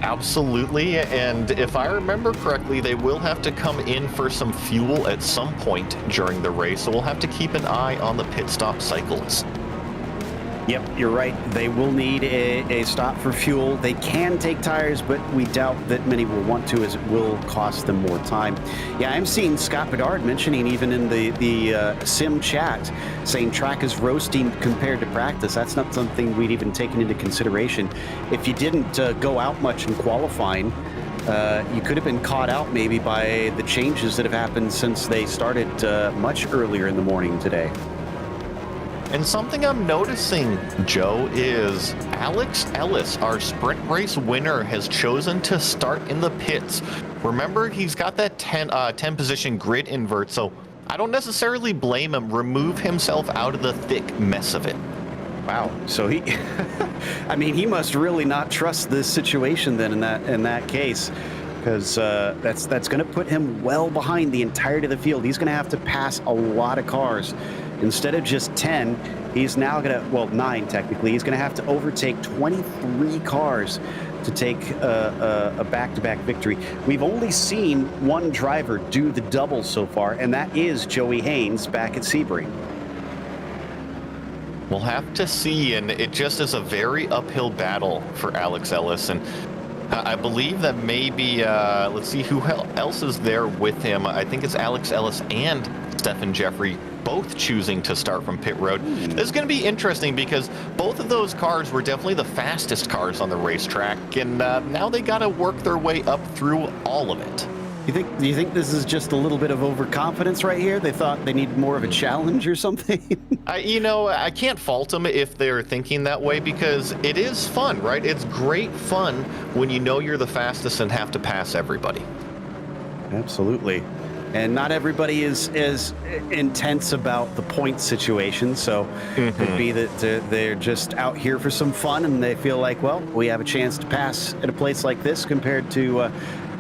Absolutely, and if I remember correctly, they will have to come in for some fuel at some point during the race, so we'll have to keep an eye on the pit stop cycles. Yep, you're right. They will need a stop for fuel. They can take tires, but we doubt that many will want to, as it will cost them more time. Yeah, I'm seeing Scott Bedard mentioning even in the sim chat, saying track is roasting compared to practice. That's not something we'd even taken into consideration. If you didn't go out much in qualifying, you could have been caught out maybe by the changes that have happened since they started much earlier in the morning today. And something I'm noticing, Joe, is Alex Ellis, our sprint race winner, has chosen to start in the pits. Remember, he's got that 10 position grid invert, so I don't necessarily blame him. Remove himself out of the thick mess of it. Wow. So he, I mean, he must really not trust this situation then in that case, because that's going to put him well behind the entirety of the field. He's going to have to pass a lot of cars. Instead of just 10, he's now going to, well, 9 technically, he's going to have to overtake 23 cars to take a back-to-back victory. We've only seen one driver do the double so far, and that is Joey Haynes back at Sebring. We'll have to see, and it just is a very uphill battle for Alex Ellis. And I believe that maybe, let's see who else is there with him. I think it's Alex Ellis and Stephen Jeffrey, both choosing to start from pit road. This is going to be interesting because both of those cars were definitely the fastest cars on the racetrack, and now they got to work their way up through all of it. Do you think this is just a little bit of overconfidence right here? They thought they needed more of a challenge or something? I can't fault them if they're thinking that way, because it is fun, right? It's great fun when you know you're the fastest and have to pass everybody. Absolutely. And not everybody is as intense about the point situation, so it could be that they're just out here for some fun and they feel like, well, we have a chance to pass at a place like this compared to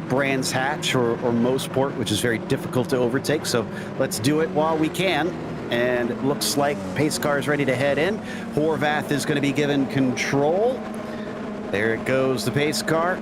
Brands Hatch or Mosport, which is very difficult to overtake, so let's do it while we can. And it looks like pace car is ready to head in. Horvath is going to be given control. There it goes, the pace car,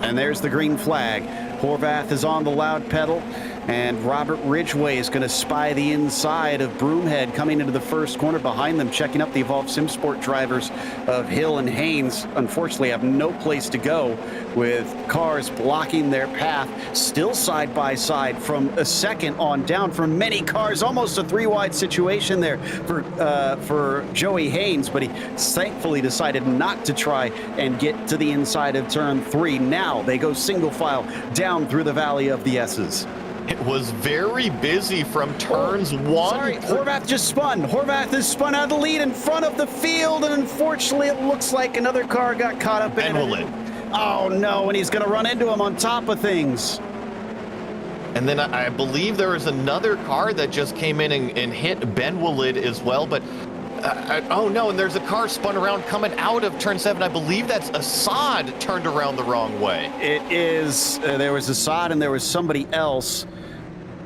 and there's the green flag. Horvath is on the loud pedal, and Robert Ridgway is going to spy the inside of Broomhead coming into the first corner behind them, checking up the Evolved SimSport drivers of Hill and Haynes. Unfortunately, have no place to go with cars blocking their path, still side by side from a second on down for many cars. Almost a 3-wide situation there for Joey Haynes, but he thankfully decided not to try and get to the inside of turn 3. Now they go single file down through the Valley of the S's. It was very busy from turns 1. Sorry, Horvath just spun. Horvath is spun out of the lead in front of the field, and unfortunately it looks like another car got caught up in it. Oh no, and he's going to run into him on top of things. And then I believe there was another car that just came in and hit Ben Willid as well, but oh no, and there's a car spun around coming out of turn 7. I believe that's Assad turned around the wrong way. It is. There was Assad and there was somebody else.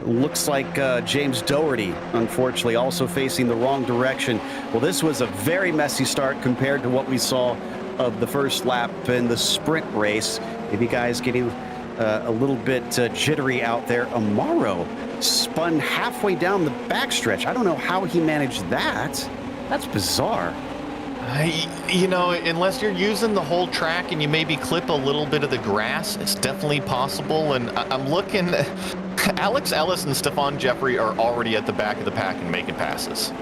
Looks like James Doherty, unfortunately, also facing the wrong direction. Well, this was a very messy start compared to what we saw of the first lap in the sprint race. Maybe guys getting a little bit jittery out there. Amaro spun halfway down the backstretch. I don't know how he managed that. That's bizarre. You know, unless you're using the whole track and you maybe clip a little bit of the grass, it's definitely possible. And I'm looking, Alex Ellis and Stefan Jeffrey are already at the back of the pack and making passes.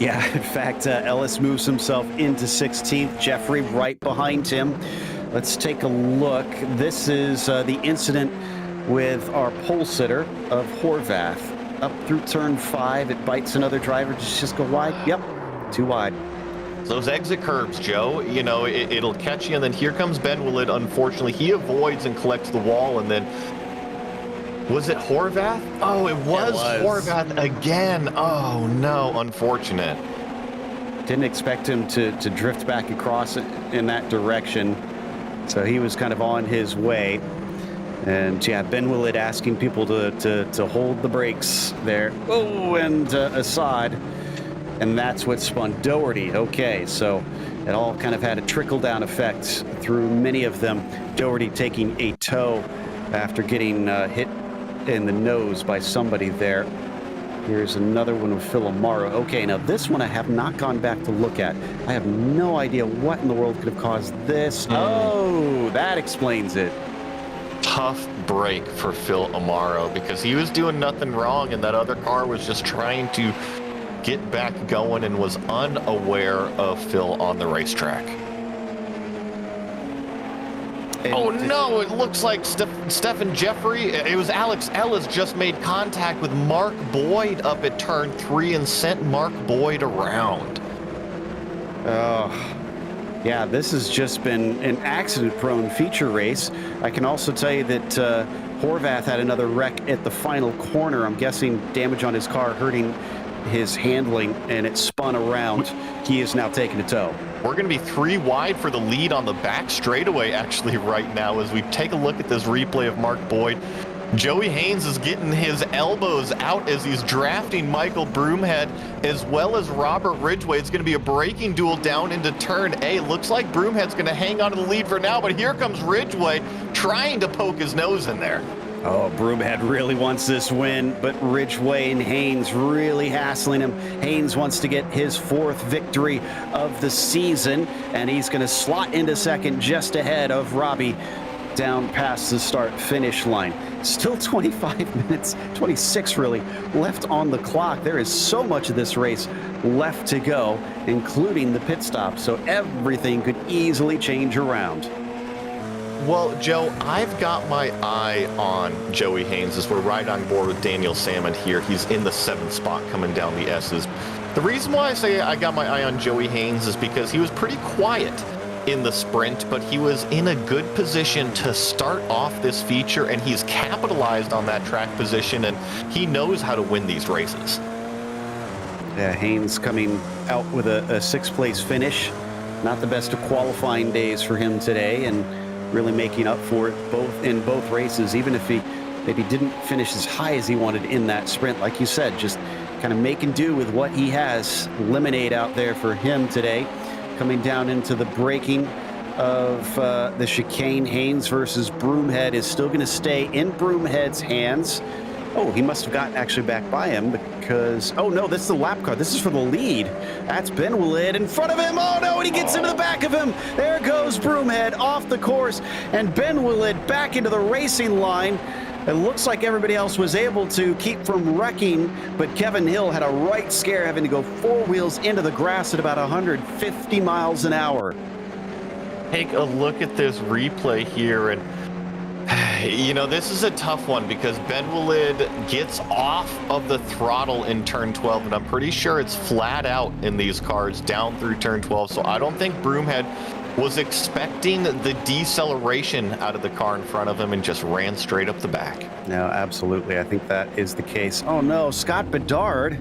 Yeah, in fact, Ellis moves himself into 16th. Jeffrey right behind him. Let's take a look. This is the incident with our pole sitter of Horvath. Up through turn 5, it bites another driver. Just go wide. Yep, too wide. Those exit curbs, Joe, you know, it'll catch you, and then here comes Ben Willett. Unfortunately, he avoids and collects the wall, and then was it Horvath? Oh, it was Horvath again. Oh, no, unfortunate. Didn't expect him to drift back across in that direction, so he was kind of on his way. And yeah, Ben Willett asking people to hold the brakes there. Oh, and Assad. And that's what spun Doherty. Okay, so it all kind of had a trickle-down effect through many of them. Doherty taking a tow after getting hit in the nose by somebody there. Here's another one with Phil Amaro. Okay, now this one I have not gone back to look at. I have no idea what in the world could have caused this. Oh, that explains it. Tough break for Phil Amaro because he was doing nothing wrong, and that other car was just trying to get back going and was unaware of Phil on the racetrack. Oh no, it looks like Stephen Jeffrey, it was Alex Ellis just made contact with Mark Boyd up at turn 3 and sent Mark Boyd around. Yeah, this has just been an accident-prone feature race. I can also tell you that Horvath had another wreck at the final corner. I'm guessing damage on his car hurting his handling, and it spun around. He is now taking a tow. We're going to be 3 wide for the lead on the back straightaway actually right now as we take a look at this replay of Mark Boyd. Joey Haynes is getting his elbows out as he's drafting Michael Broomhead as well as Robert Ridgway. It's going to be a braking duel down into turn A. Looks like Broomhead's going to hang on to the lead for now, but here comes Ridgway trying to poke his nose in there. Oh, Broomhead really wants this win, but Ridgway and Haynes really hassling him. Haynes wants to get his 4th victory of the season, and he's going to slot into second just ahead of Robbie down past the start-finish line. Still 25 minutes, 26 really, left on the clock. There is so much of this race left to go, including the pit stop, so everything could easily change around. Well, Joe, I've got my eye on Joey Haynes as we're right on board with Daniel Salmon here. He's in the 7th spot coming down the S's. The reason why I say I got my eye on Joey Haynes is because he was pretty quiet in the sprint, but he was in a good position to start off this feature, and he's capitalized on that track position, and he knows how to win these races. Yeah, Haynes coming out with a 6th place finish. Not the best of qualifying days for him today, and really making up for it in both races, even if he maybe didn't finish as high as he wanted in that sprint. Like you said, just kind of making do with what he has. Lemonade out there for him today. Coming down into the braking of the chicane, Haynes versus Broomhead is still going to stay in Broomhead's hands. Oh, he must have gotten actually back by him because, oh no, this is the lap car. This is for the lead. That's Ben Willett in front of him. Oh no, and he gets into the back of him. There goes Broomhead off the course, and Ben Willett back into the racing line. It looks like everybody else was able to keep from wrecking, but Kevin Hill had a right scare having to go 4 wheels into the grass at about 150 miles an hour. Take a look at this replay here, and you know, this is a tough one because Ben Willett gets off of the throttle in turn 12, and I'm pretty sure it's flat out in these cars down through turn 12, so I don't think Broomhead was expecting the deceleration out of the car in front of him and just ran straight up the back. No, absolutely. I think that is the case. Oh no, Scott Bedard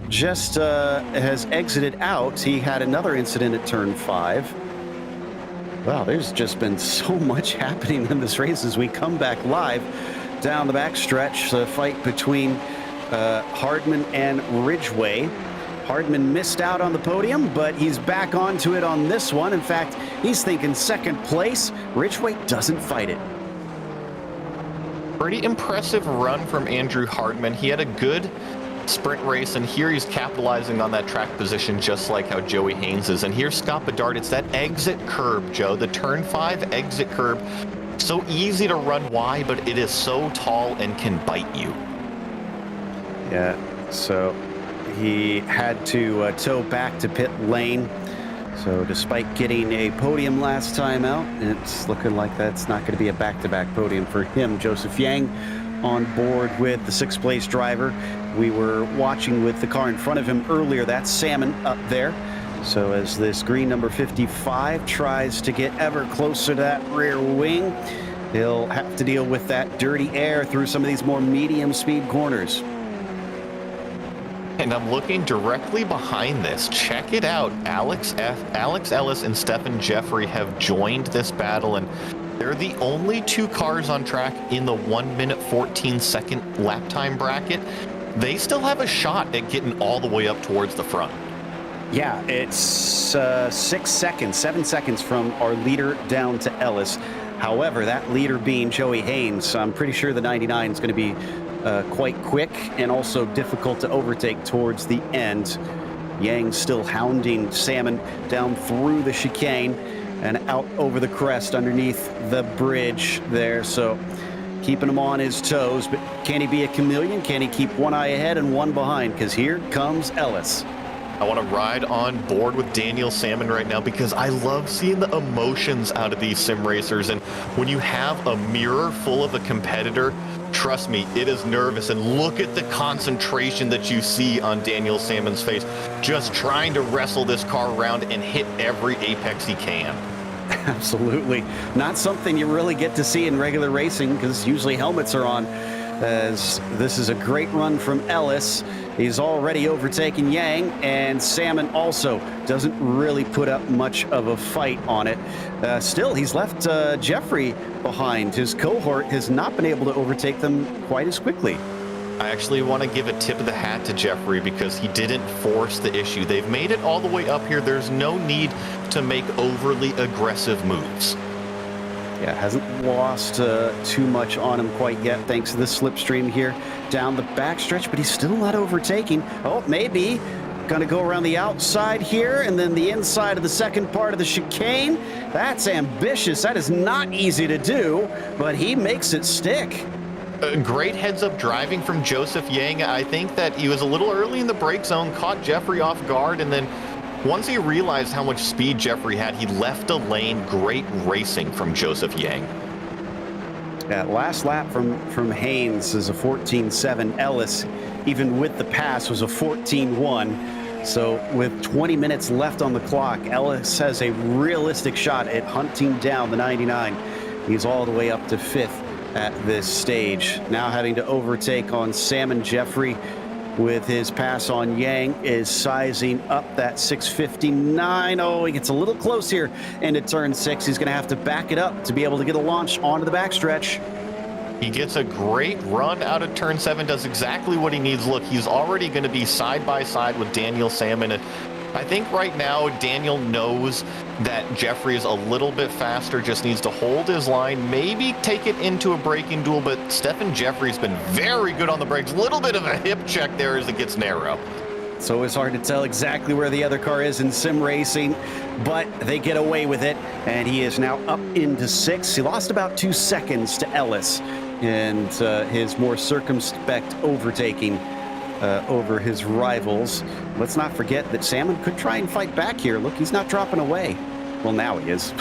just has exited out. He had another incident at turn 5. Wow, there's just been so much happening in this race as we come back live down the backstretch. The fight between Hardman and Ridgway. Hardman missed out on the podium, but he's back onto it on this one. In fact, he's thinking 2nd place. Ridgway doesn't fight it. pretty impressive run from Andrew Hardman. He had a good sprint race, and here he's capitalizing on that track position just like how Joey Haynes is. And here's Scott Bedard. It's that exit curb, Joe, the turn 5 exit curb. So easy to run wide, but it is so tall and can bite you. Yeah, so he had to tow back to pit lane. So despite getting a podium last time out, it's looking like that's not going to be a back-to-back podium for him. Joseph Yang on board with the 6th place driver. We were watching with the car in front of him earlier. That's Salmon up there. So as this green number 55 tries to get ever closer to that rear wing, he'll have to deal with that dirty air through some of these more medium speed corners. And I'm looking directly behind this. Check it out. Alex Ellis and Stephen Jeffrey have joined this battle, and they're the only 2 cars on track in the 1 minute 14 second lap time bracket. They still have a shot at getting all the way up towards the front. Yeah, it's 7 seconds from our leader down to Ellis. However, that leader being Joey Haynes, I'm pretty sure the 99 is going to be quite quick and also difficult to overtake towards the end. Yang still hounding Salmon down through the chicane and out over the crest underneath the bridge there. So keeping him on his toes, but can he be a chameleon? Can he keep one eye ahead and one behind? Because here comes Ellis. I want to ride on board with Daniel Salmon right now because I love seeing the emotions out of these sim racers. And when you have a mirror full of a competitor, trust me, it is nervous. And look at the concentration that you see on Daniel Salmon's face, just trying to wrestle this car around and hit every apex he can. Absolutely. Not something you really get to see in regular racing because usually helmets are on. As this is a great run from Ellis. He's already overtaken Yang, and Salmon also doesn't really put up much of a fight on it. Still, he's left Jeffrey behind. His cohort has not been able to overtake them quite as quickly. I actually want to give a tip of the hat to Jeffrey because he didn't force the issue. They've made it all the way up here. There's no need to make overly aggressive moves. Yeah, hasn't lost too much on him quite yet, thanks to the slipstream here down the backstretch, but he's still not overtaking. Oh, maybe gonna go around the outside here and then the inside of the second part of the chicane. That's ambitious. That is not easy to do, but he makes it stick. Great heads-up driving from Joseph Yang. I think that he was a little early in the brake zone, caught Jeffrey off guard, and then once he realized how much speed Jeffrey had, he left a lane. Great racing from Joseph Yang. That last lap from Haynes is a 14.7. Ellis, even with the pass, was a 14.1. So with 20 minutes left on the clock, Ellis has a realistic shot at hunting down the 99. He's all the way up to 5th at this stage. Now having to overtake on Salmon. Jeffrey with his pass on Yang is sizing up that 659. Oh, he gets a little close here into turn 6. He's going to have to back it up to be able to get a launch onto the backstretch. He gets a great run out of turn 7, does exactly what he needs. Look, he's already going to be side by side with Daniel Salmon. And I think right now Daniel knows that Jeffrey is a little bit faster, just needs to hold his line, maybe take it into a braking duel, but Stephen Jeffrey's been very good on the brakes. Little bit of a hip check there as it gets narrow. So it's hard to tell exactly where the other car is in sim racing, but they get away with it, and he is now up into 6th. He lost about 2 seconds to Ellis and his more circumspect overtaking over his rivals. Let's not forget that Salmon could try and fight back here. Look, he's not dropping away. Well, now he is.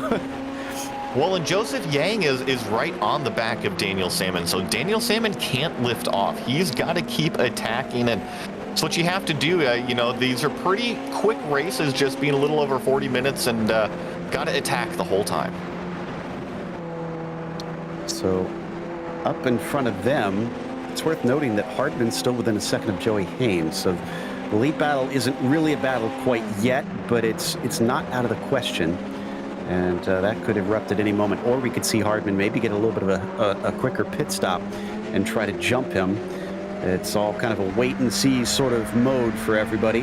Well, and Joseph Yang is right on the back of Daniel Salmon, so Daniel Salmon can't lift off. He's got to keep attacking, and it's what you have to do. You know, these are pretty quick races, just being a little over 40 minutes, and got to attack the whole time. So up in front of them, it's worth noting that Hardman's still within a second of Joey Haynes. So the lead battle isn't really a battle quite yet, but it's not out of the question. And that could erupt at any moment. Or we could see Hardman maybe get a little bit of a quicker pit stop and try to jump him. It's all kind of a wait and see sort of mode for everybody.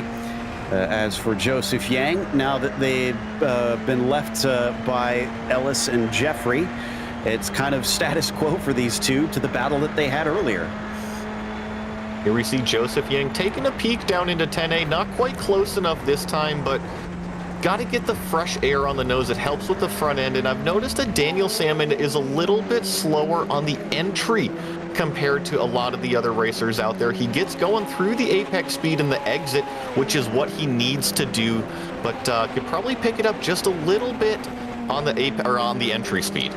As for Joseph Yang, now that they've been left by Ellis and Jeffrey, it's kind of status quo for these two to the battle that they had earlier. Here we see Joseph Yang taking a peek down into 10A. Not quite close enough this time, but got to get the fresh air on the nose. It helps with the front end. And I've noticed that Daniel Salmon is a little bit slower on the entry compared to a lot of the other racers out there. He gets going through the apex speed and the exit, which is what he needs to do, but could probably pick it up just a little bit on the entry speed.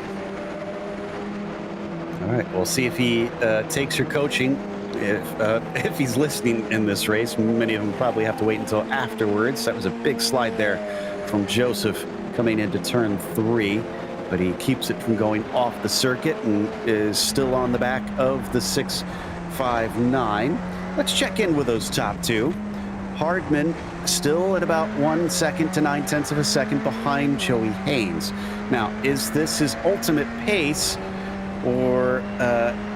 All right, we'll see if he takes your coaching. If he's listening in this race, many of them probably have to wait until afterwards. That was a big slide there from Joseph coming into turn 3, but he keeps it from going off the circuit and is still on the back of the 659. Let's check in with those top two. Hardman still at about 1 second to 9/10 of a second behind Joey Haynes. Now, is this his ultimate pace, or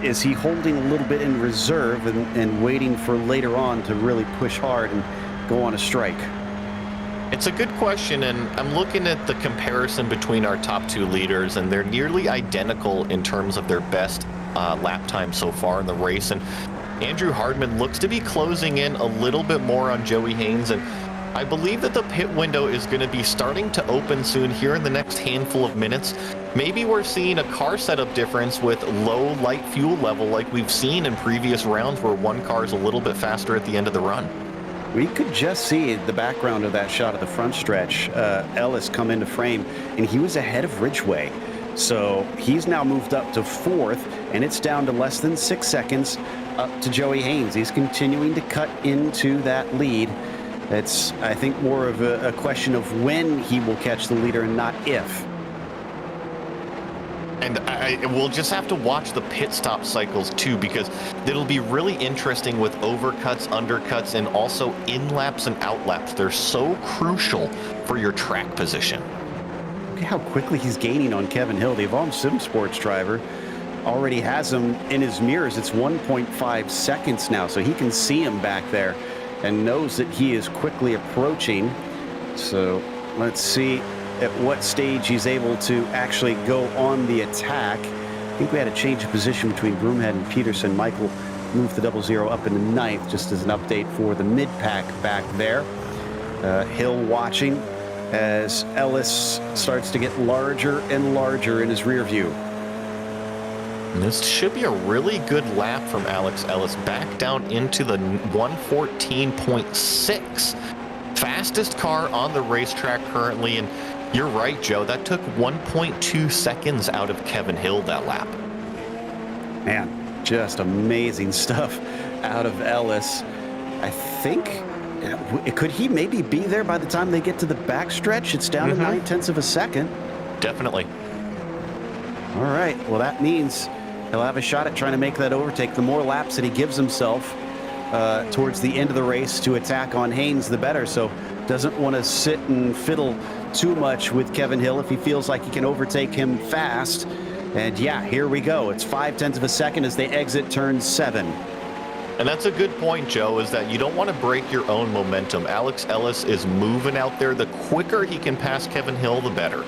is he holding a little bit in reserve and waiting for later on to really push hard and go on a strike? It's a good question, and I'm looking at the comparison between our top two leaders, and they're nearly identical in terms of their best lap time so far in the race. And Andrew Hardman looks to be closing in a little bit more on Joey Haynes, and I believe that the pit window is going to be starting to open soon here in the next handful of minutes. Maybe we're seeing a car setup difference with low light fuel level like we've seen in previous rounds where one car is a little bit faster at the end of the run. We could just see the background of that shot of the front stretch. Ellis come into frame, and he was ahead of Ridgway. So he's now moved up to 4th, and it's down to less than 6 seconds up to Joey Haynes. He's continuing to cut into that lead. It's, I think, more of a question of when he will catch the leader and not if. And we'll just have to watch the pit stop cycles too, because it'll be really interesting with overcuts, undercuts, and also in-laps and out-laps. They're so crucial for your track position. Look at how quickly he's gaining on Kevin Hill. The Evolve Sim Sports driver already has him in his mirrors. It's 1.5 seconds now, so he can see him back there and knows that he is quickly approaching. So let's see at what stage he's able to actually go on the attack. I think we had a change of position between Broomhead and Peterson. Michael moved the 00 up into 9th, just as an update for the mid-pack back there. Hill watching as Ellis starts to get larger and larger in his rear view. And this should be a really good lap from Alex Ellis, back down into the 114.6. Fastest car on the racetrack currently, and you're right, Joe, that took 1.2 seconds out of Kevin Hill that lap. Man, just amazing stuff out of Ellis. I think, could he maybe be there by the time they get to the backstretch? It's down to 9/10 of a second. Definitely. All right, well, that means he'll have a shot at trying to make that overtake. The more laps that he gives himself towards the end of the race to attack on Haynes, the better. So doesn't want to sit and fiddle too much with Kevin Hill if he feels like he can overtake him fast. And yeah, here we go. It's 0.5 of a second as they exit turn 7. And that's a good point, Joe, is that you don't want to break your own momentum. Alex Ellis is moving out there. The quicker he can pass Kevin Hill, the better.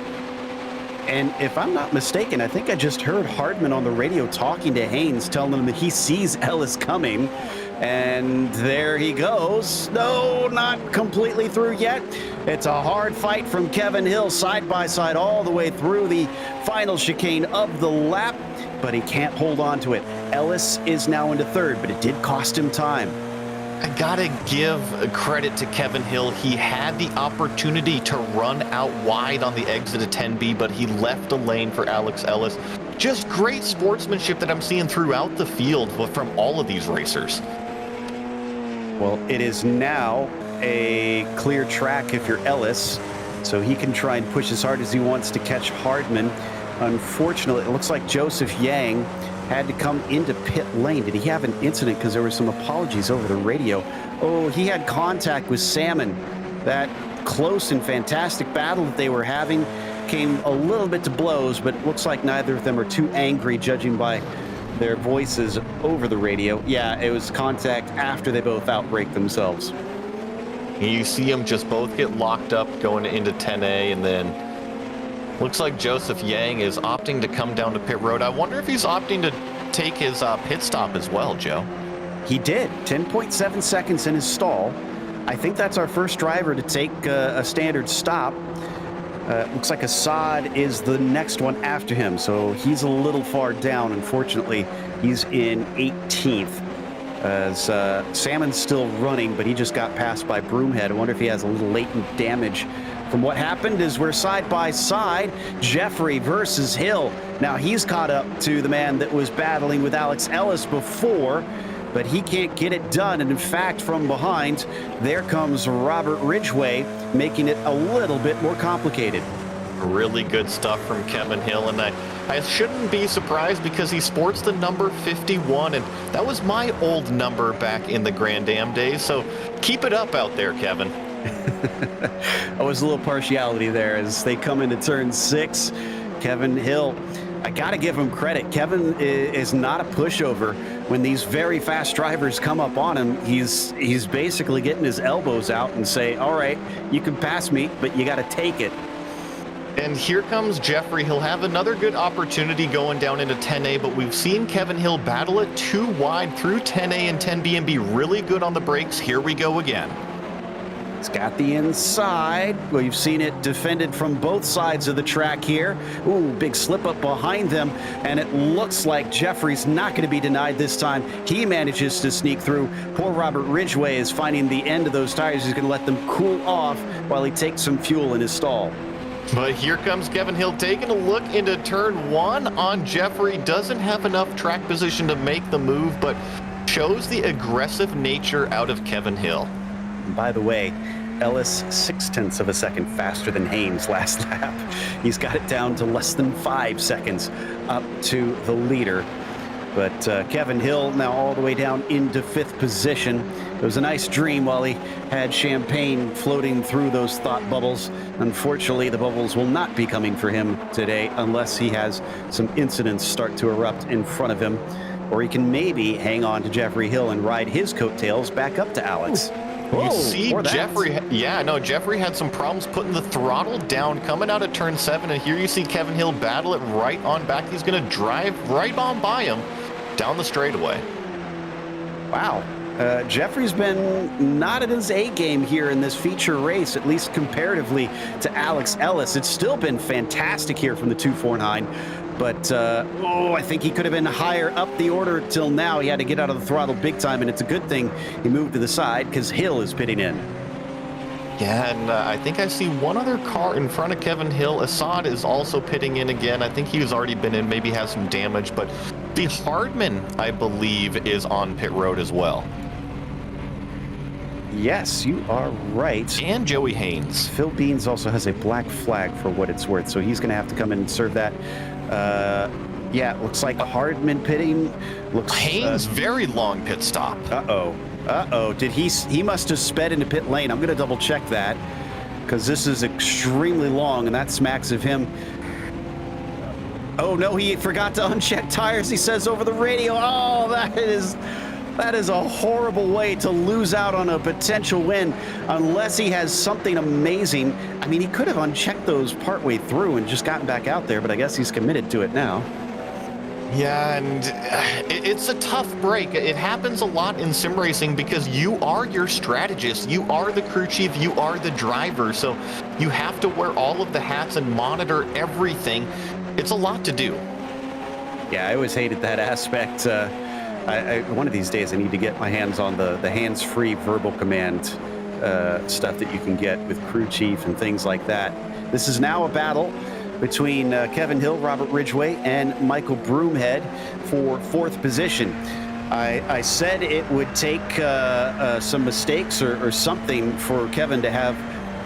And if I'm not mistaken, I think I just heard Hardman on the radio talking to Haynes, telling him that he sees Ellis coming. And there he goes. No, not completely through yet. It's a hard fight from Kevin Hill, side by side, all the way through the final chicane of the lap, but he can't hold on to it. Ellis is now into 3rd, but it did cost him time. I gotta give credit to Kevin Hill. He had the opportunity to run out wide on the exit of 10B, but he left a lane for Alex Ellis. Just great sportsmanship that I'm seeing throughout the field from all of these racers. Well, it is now a clear track if you're Ellis, so he can try and push as hard as he wants to catch Hardman. Unfortunately, it looks like Joseph Yang had to come into pit lane. Did he have an incident? Because there were some apologies over the radio. Oh, he had contact with Salmon. That close and fantastic battle that they were having came a little bit to blows, but it looks like neither of them are too angry, judging by their voices over the radio. Yeah, it was contact after they both outbreak themselves. You see them just both get locked up going into 10A, and then Looks like Joseph Yang is opting to come down to pit road. I wonder if he's opting to take his pit stop as well, Joe. He did. 10.7 seconds in his stall. I think that's our first driver to take a standard stop. Looks like Assad is the next one after him, so he's a little far down. Unfortunately, he's in 18th. As Salmon's still running, but he just got passed by Broomhead. I wonder if he has a little latent damage from what happened. As we're side by side, Jeffrey versus Hill. Now he's caught up to the man that was battling with Alex Ellis before, but he can't get it done. And in fact, from behind, there comes Robert Ridgway, making it a little bit more complicated. Really good stuff from Kevin Hill, and I shouldn't be surprised because he sports the number 51, and that was my old number back in the Grand Am days, so keep it up out there, Kevin. There was a little partiality there as they come into turn 6. Kevin Hill, I got to give him credit. Kevin is not a pushover. When these very fast drivers come up on him, he's basically getting his elbows out and say, all right, you can pass me, but you got to take it. And here comes Jeffrey. He'll have another good opportunity going down into 10A, but we've seen Kevin Hill battle it too wide through 10A and 10B and be really good on the brakes. Here we go again. It's got the inside. Well, you've seen it defended from both sides of the track here. Ooh, big slip up behind them, and it looks like Jeffrey's not going to be denied this time. He manages to sneak through. Poor Robert Ridgway is finding the end of those tires. He's going to let them cool off while he takes some fuel in his stall. But here comes Kevin Hill taking a look into turn 1 on Jeffrey. Doesn't have enough track position to make the move, but shows the aggressive nature out of Kevin Hill. And by the way, Ellis 0.6 of a second faster than Haynes last lap. He's got it down to less than 5 seconds up to the leader. But Kevin Hill now all the way down into 5th position. It was a nice dream while he had champagne floating through those thought bubbles. Unfortunately, the bubbles will not be coming for him today unless he has some incidents start to erupt in front of him, or he can maybe hang on to Jeffrey Hill and ride his coattails back up to Alex. You see Jeffrey, Jeffrey had some problems putting the throttle down coming out of turn 7, and here you see Kevin Hill battle it right on back. He's going to drive right on by him down the straightaway. Wow. Jeffrey's been not at his A game here in this feature race, at least comparatively to Alex Ellis. It's still been fantastic here from the 249, but I think he could have been higher up the order till now. He had to get out of the throttle big time, and it's a good thing he moved to the side because Hill is pitting in. Yeah, and I think I see one other car in front of Kevin Hill. Assad is also pitting in again. I think he's already been in, maybe has some damage, but the Hardman, I believe, is on pit road as well. Yes, you are right. And Joey Haynes. Phil Beans also has a black flag for what it's worth, so he's going to have to come in and serve that. Yeah, it looks like Hardman pitting. Haynes, very long pit stop. Uh-oh. Did he must have sped into pit lane. I'm going to double check that because this is extremely long, and that smacks of him. Oh, no, he forgot to uncheck tires, he says over the radio. Oh, that is a horrible way to lose out on a potential win unless he has something amazing. I mean, he could have unchecked those partway through and just gotten back out there, but I guess he's committed to it now. Yeah, and it's a tough break. It happens a lot in sim racing because you are your strategist, you are the crew chief, you are the driver, so you have to wear all of the hats and monitor everything. It's a lot to do. Yeah, I always hated that aspect. One of these days I need to get my hands on the hands-free verbal command stuff that you can get with crew chief and things like that. This is now a battle between Kevin Hill, Robert Ridgway, and Michael Broomhead for 4th position. I said it would take some mistakes or something for Kevin to have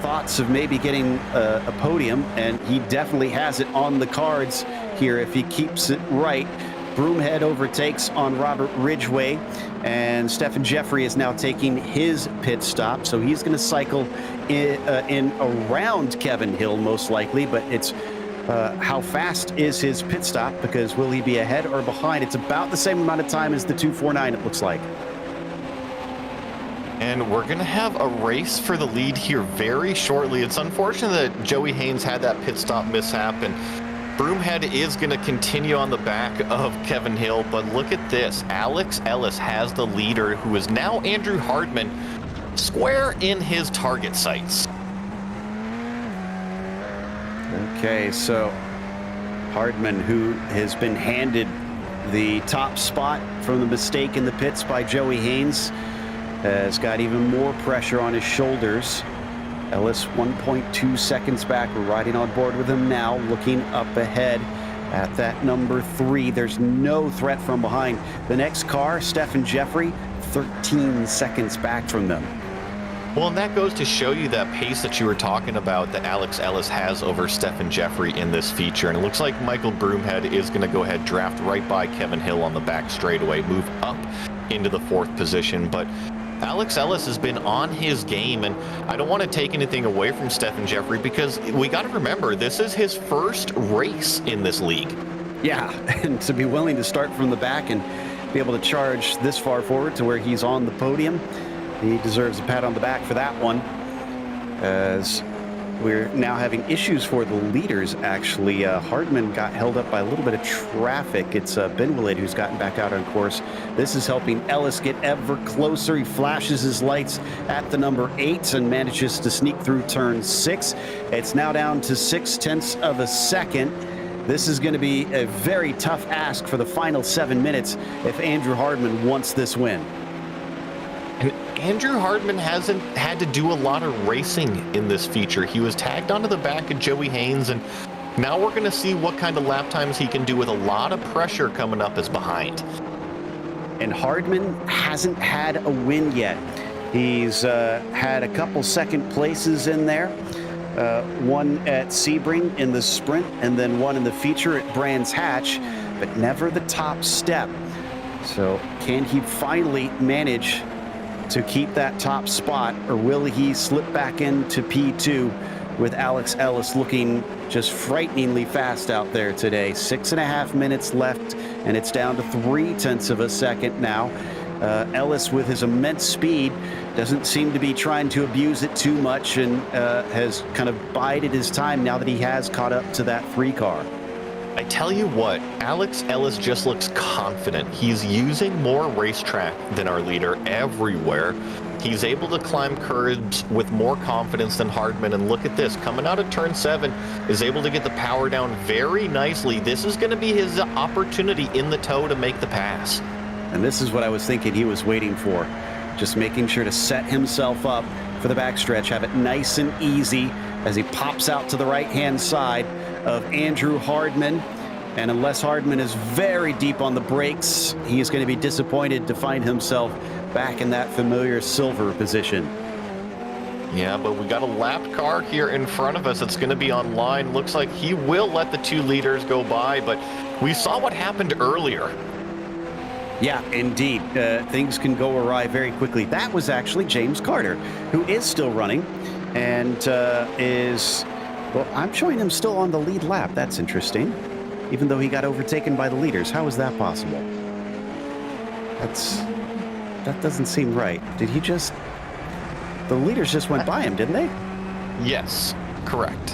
thoughts of maybe getting a podium, and he definitely has it on the cards here if he keeps it right. Broomhead overtakes on Robert Ridgway, and Stephen Jeffrey is now taking his pit stop, so he's going to cycle in around Kevin Hill most likely, but it's how fast is his pit stop, because will he be ahead or behind? It's about the same amount of time as the 249, it looks like. And we're going to have a race for the lead here very shortly. It's unfortunate that Joey Haynes had that pit stop mishap, and Broomhead is going to continue on the back of Kevin Hill. But look at this. Alex Ellis has the leader, who is now Andrew Hardman, square in his target sights. Okay, so Hardman, who has been handed the top spot from the mistake in the pits by Joey Haynes, has got even more pressure on his shoulders. Ellis 1.2 seconds back. We're riding on board with him now, looking up ahead at that number 3. There's no threat from behind. The next car, Stephen Jeffrey, 13 seconds back from them. Well, and that goes to show you that pace that you were talking about that Alex Ellis has over Stephen Jeffrey in this feature. And it looks like Michael Broomhead is going to go ahead, draft right by Kevin Hill on the back straightaway, move up into the 4th position. But Alex Ellis has been on his game, and I don't want to take anything away from Stephen Jeffrey, because we got to remember, this is his first race in this league. Yeah, and to be willing to start from the back and be able to charge this far forward to where he's on the podium, he deserves a pat on the back for that one, as we're now having issues for the leaders, actually. Hardman got held up by a little bit of traffic. It's Ben Willett who's gotten back out on course. This is helping Ellis get ever closer. He flashes his lights at the number 8 and manages to sneak through turn 6. It's now down to 0.6 of a second. This is going to be a very tough ask for the final 7 minutes if Andrew Hardman wants this win. And Andrew Hardman hasn't had to do a lot of racing in this feature. He was tagged onto the back of Joey Haynes, and now we're going to see what kind of lap times he can do with a lot of pressure coming up as behind. And Hardman hasn't had a win yet. He's had a couple second places in there. One at Sebring in the sprint, and then one in the feature at Brands Hatch, but never the top step. So can he finally manage to keep that top spot, or will he slip back into P2 with Alex Ellis looking just frighteningly fast out there today? 6.5 minutes left, and it's down to 0.3 of a second now. Ellis, with his immense speed, doesn't seem to be trying to abuse it too much, and has kind of bided his time now that he has caught up to that 3 car. I tell you what, Alex Ellis just looks confident. He's using more racetrack than our leader everywhere. He's able to climb curves with more confidence than Hardman. And look at this, coming out of turn 7, is able to get the power down very nicely. This is going to be his opportunity in the toe to make the pass. And this is what I was thinking he was waiting for. Just making sure to set himself up for the backstretch, have it nice and easy as he pops out to the right-hand side of Andrew Hardman. And unless Hardman is very deep on the brakes, he is going to be disappointed to find himself back in that familiar silver position. Yeah, but we got a lapped car here in front of us. It's going to be on line. Looks like he will let the 2 leaders go by, but we saw what happened earlier. Yeah, indeed. Things can go awry very quickly. That was actually James Carter, who is still running and well, I'm showing him still on the lead lap. That's interesting. Even though he got overtaken by the leaders. How is that possible? That doesn't seem right. Did he just... The leaders just went by him, didn't they? Yes, correct.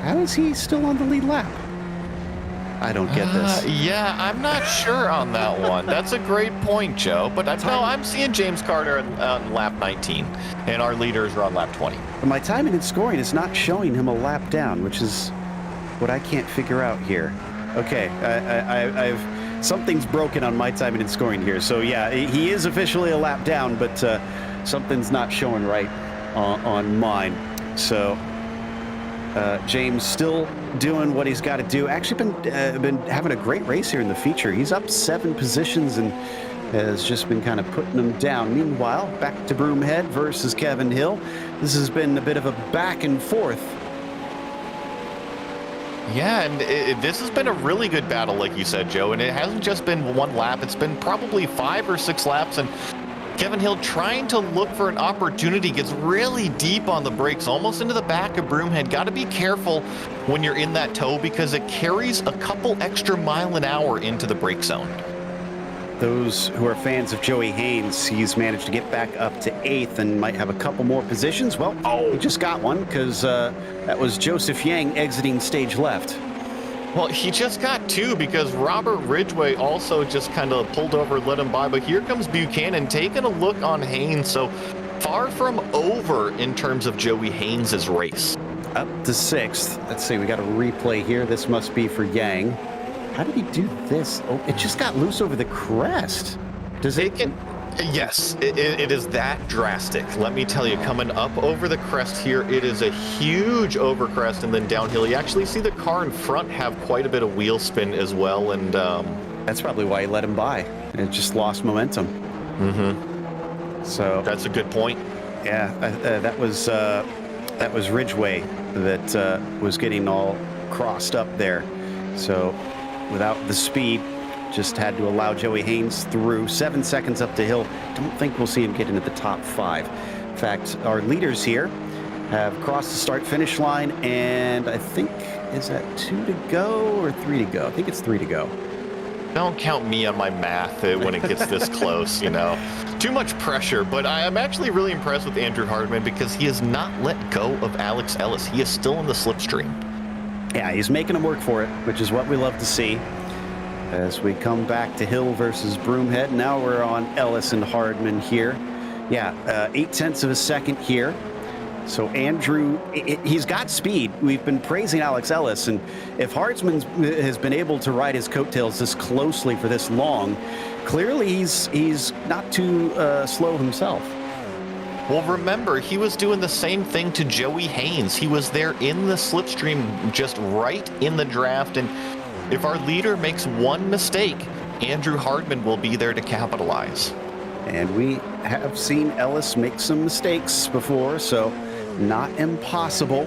How is he still on the lead lap? I don't get this. Yeah, I'm not sure on that one. That's a great point, Joe. But I'm seeing James Carter on lap 19, and our leaders are on lap 20. My timing and scoring is not showing him a lap down, which is what I can't figure out here. Okay, I've something's broken on my timing and scoring here. So yeah, he is officially a lap down, but something's not showing right on mine. So James still doing what he's got to do. Actually been having a great race here in the feature. He's up 7 positions and has just been kind of putting them down. Meanwhile, back to Broomhead versus Kevin Hill. This has been a bit of a back and forth. Yeah, and this has been a really good battle, like you said, Joe, and it hasn't just been 1 lap. It's been probably 5 or 6 laps, and Kevin Hill trying to look for an opportunity, gets really deep on the brakes, almost into the back of Broomhead. Got to be careful when you're in that toe because it carries a couple extra mile an hour into the brake zone. those who are fans of Joey Haynes, he's managed to get back up to 8th and might have a couple more positions. Well, he just got one because that was Joseph Yang exiting stage left. Well, he just got 2 because Robert Ridgway also just kind of pulled over and let him by. But here comes Buchanan taking a look on Haynes. So far from over in terms of Joey Haynes' race. Up to 6th. Let's see, we got a replay here. This must be for Yang. How did he do this? Oh, it just got loose over the crest. Does it? Yes, it is that drastic. Let me tell you, coming up over the crest here, it is a huge over crest and then downhill. You actually see the car in front have quite a bit of wheel spin as well. And that's probably why he let him by. It just lost momentum. So that's a good point. Yeah, that was Ridgway that was getting all crossed up there. So without the speed, just had to allow Joey Haynes through. 7 seconds up the hill. Don't think we'll see him get into the top 5. In fact, our leaders here have crossed the start-finish line, and I think, is that 2 to go or 3 to go? I think it's 3 to go. Don't count me on my math when it gets this close, you know. Too much pressure, but I'm actually really impressed with Andrew Hardman because he has not let go of Alex Ellis. He is still in the slipstream. Yeah, he's making him work for it, which is what we love to see. As we come back to Hill versus Broomhead, now we're on Ellis and Hardman here. Yeah, 0.8 of a second here. So Andrew, he's got speed. We've been praising Alex Ellis, and if Hardman has been able to ride his coattails this closely for this long, clearly he's not too slow himself. Well, remember, he was doing the same thing to Joey Haynes. He was there in the slipstream, just right in the draft, and if our leader makes one mistake, Andrew Hardman will be there to capitalize. And we have seen Ellis make some mistakes before, so not impossible.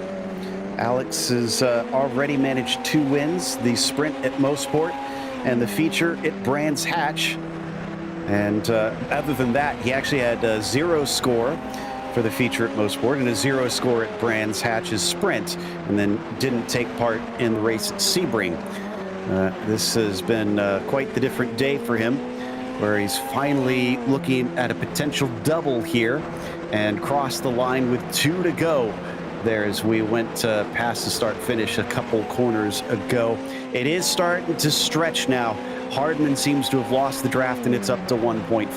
Alex has already managed 2 wins, the sprint at Mosport and the feature at Brands Hatch. And other than that, he actually had a 0 score for the feature at Mosport and a 0 score at Brands Hatch's sprint, and then didn't take part in the race at Sebring. This has been quite the different day for him, where he's finally looking at a potential double here and crossed the line with 2 to go there as we went past the start finish a couple corners ago. It is starting to stretch now. Hardman seems to have lost the draft, and it's up to 1.5.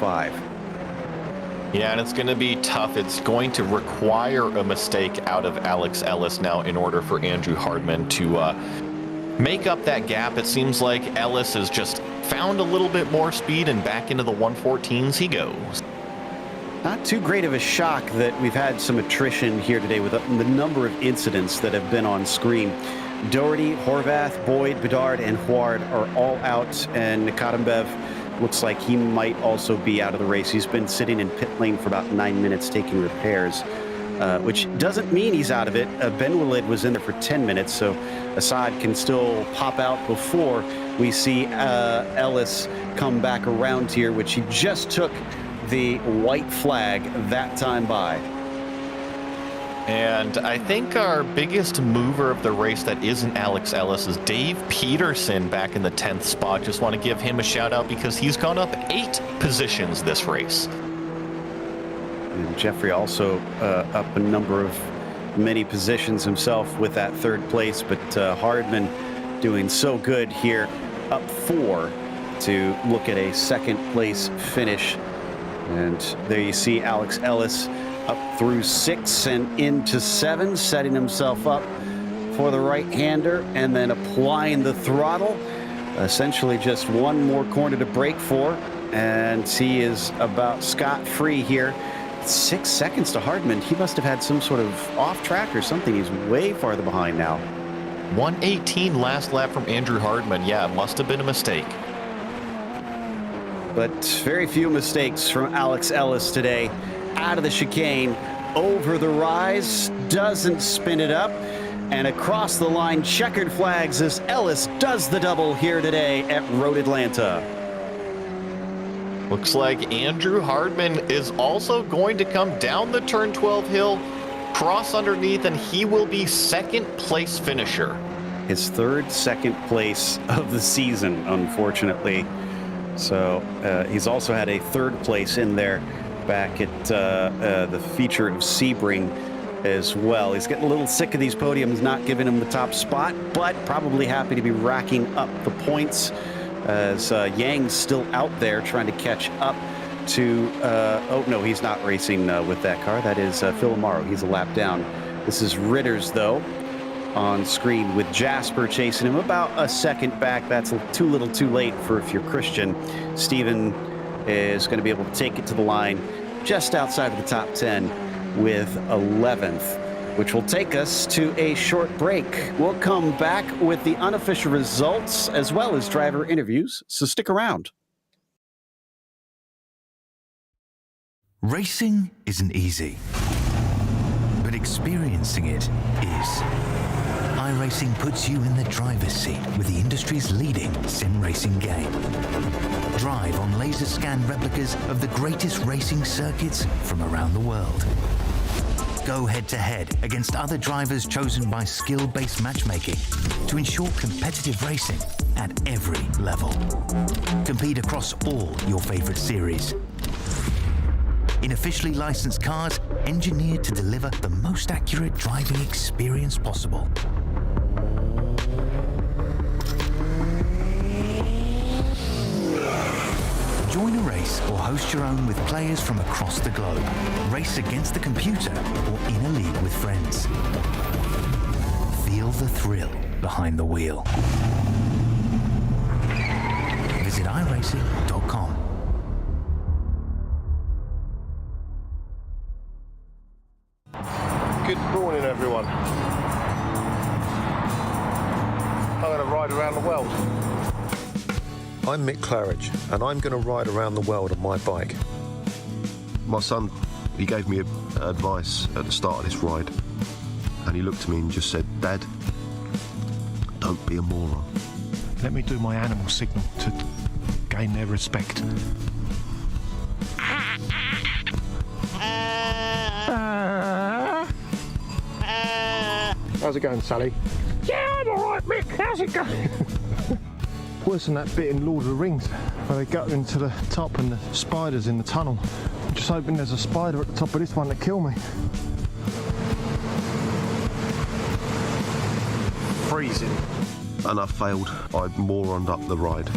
Yeah, and it's going to be tough. It's going to require a mistake out of Alex Ellis now in order for Andrew Hardman to make up that gap. It seems like Ellis has just found a little bit more speed, and back into the 114s he goes. Not too great of a shock that we've had some attrition here today with the number of incidents that have been on screen. Doherty, Horvath, Boyd, Bedard, and Huard are all out, and Nikatembev looks like he might also be out of the race. He's been sitting in pit lane for about 9 minutes taking repairs, which doesn't mean he's out of it. Ben Willid was in there for 10 minutes, so Assad can still pop out before we see Ellis come back around here, which he just took the white flag that time by. And I think our biggest mover of the race that isn't Alex Ellis is Dave Peterson back in the 10th spot. Just want to give him a shout out because he's gone up 8 positions this race. And Jeffrey also up a number of many positions himself with that 3rd place, but Hardman doing so good here, up 4 to look at a 2nd place finish. And there you see Alex Ellis up through 6 and into 7, setting himself up for the right-hander and then applying the throttle. Essentially just one more corner to brake for, and he is about scot-free here. 6 seconds to Hardman. He must have had some sort of off track or something. He's way farther behind now. 1:18 last lap from Andrew Hardman. Yeah, it must have been a mistake. But very few mistakes from Alex Ellis today. Out of the chicane, over the rise, doesn't spin it up, and across the line, checkered flags as Ellis does the double here today at Road Atlanta. Looks like Andrew Hardman is also going to come down the turn 12 hill, cross underneath, and he will be 2nd place finisher. His 3rd second place of the season, unfortunately. So he's also had a third place in there back at the feature of Sebring as well. He's getting a little sick of these podiums not giving him the top spot, but probably happy to be racking up the points as Yang's still out there trying to catch up to, oh no, he's not racing with that car. That is Phil Amaro. He's a lap down. This is Ritters, though, on screen with Jasper chasing him about a second back. That's too little too late for if you're Christian. Steven is going to be able to take it to the line just outside of the top 10 with 11th, which will take us to a short break. We'll come back with the unofficial results as well as driver interviews, so stick around. Racing isn't easy, but experiencing it is. iRacing puts you in the driver's seat with the industry's leading sim racing game. Drive on laser scan replicas of the greatest racing circuits from around the world. Go head-to-head against other drivers chosen by skill-based matchmaking to ensure competitive racing at every level. Compete across all your favorite series. In officially licensed cars, engineered to deliver the most accurate driving experience possible. Join a race or host your own with players from across the globe. Race against the computer or in a league with friends. Feel the thrill behind the wheel. Visit iRacing.com. Good morning, everyone. I'm going to ride around the world. I'm Mick Claridge, and I'm going to ride around the world on my bike. My son, he gave me advice at the start of this ride, and he looked at me and just said, "Dad, don't be a moron." Let me do my animal signal to gain their respect. How's it going, Sally? Yeah, I'm alright, Mick. How's it going? Worse than that bit in Lord of the Rings where they go into the top and the spiders in the tunnel. I'm just hoping there's a spider at the top of this one to kill me. Freezing. And I failed. I moroned up the ride.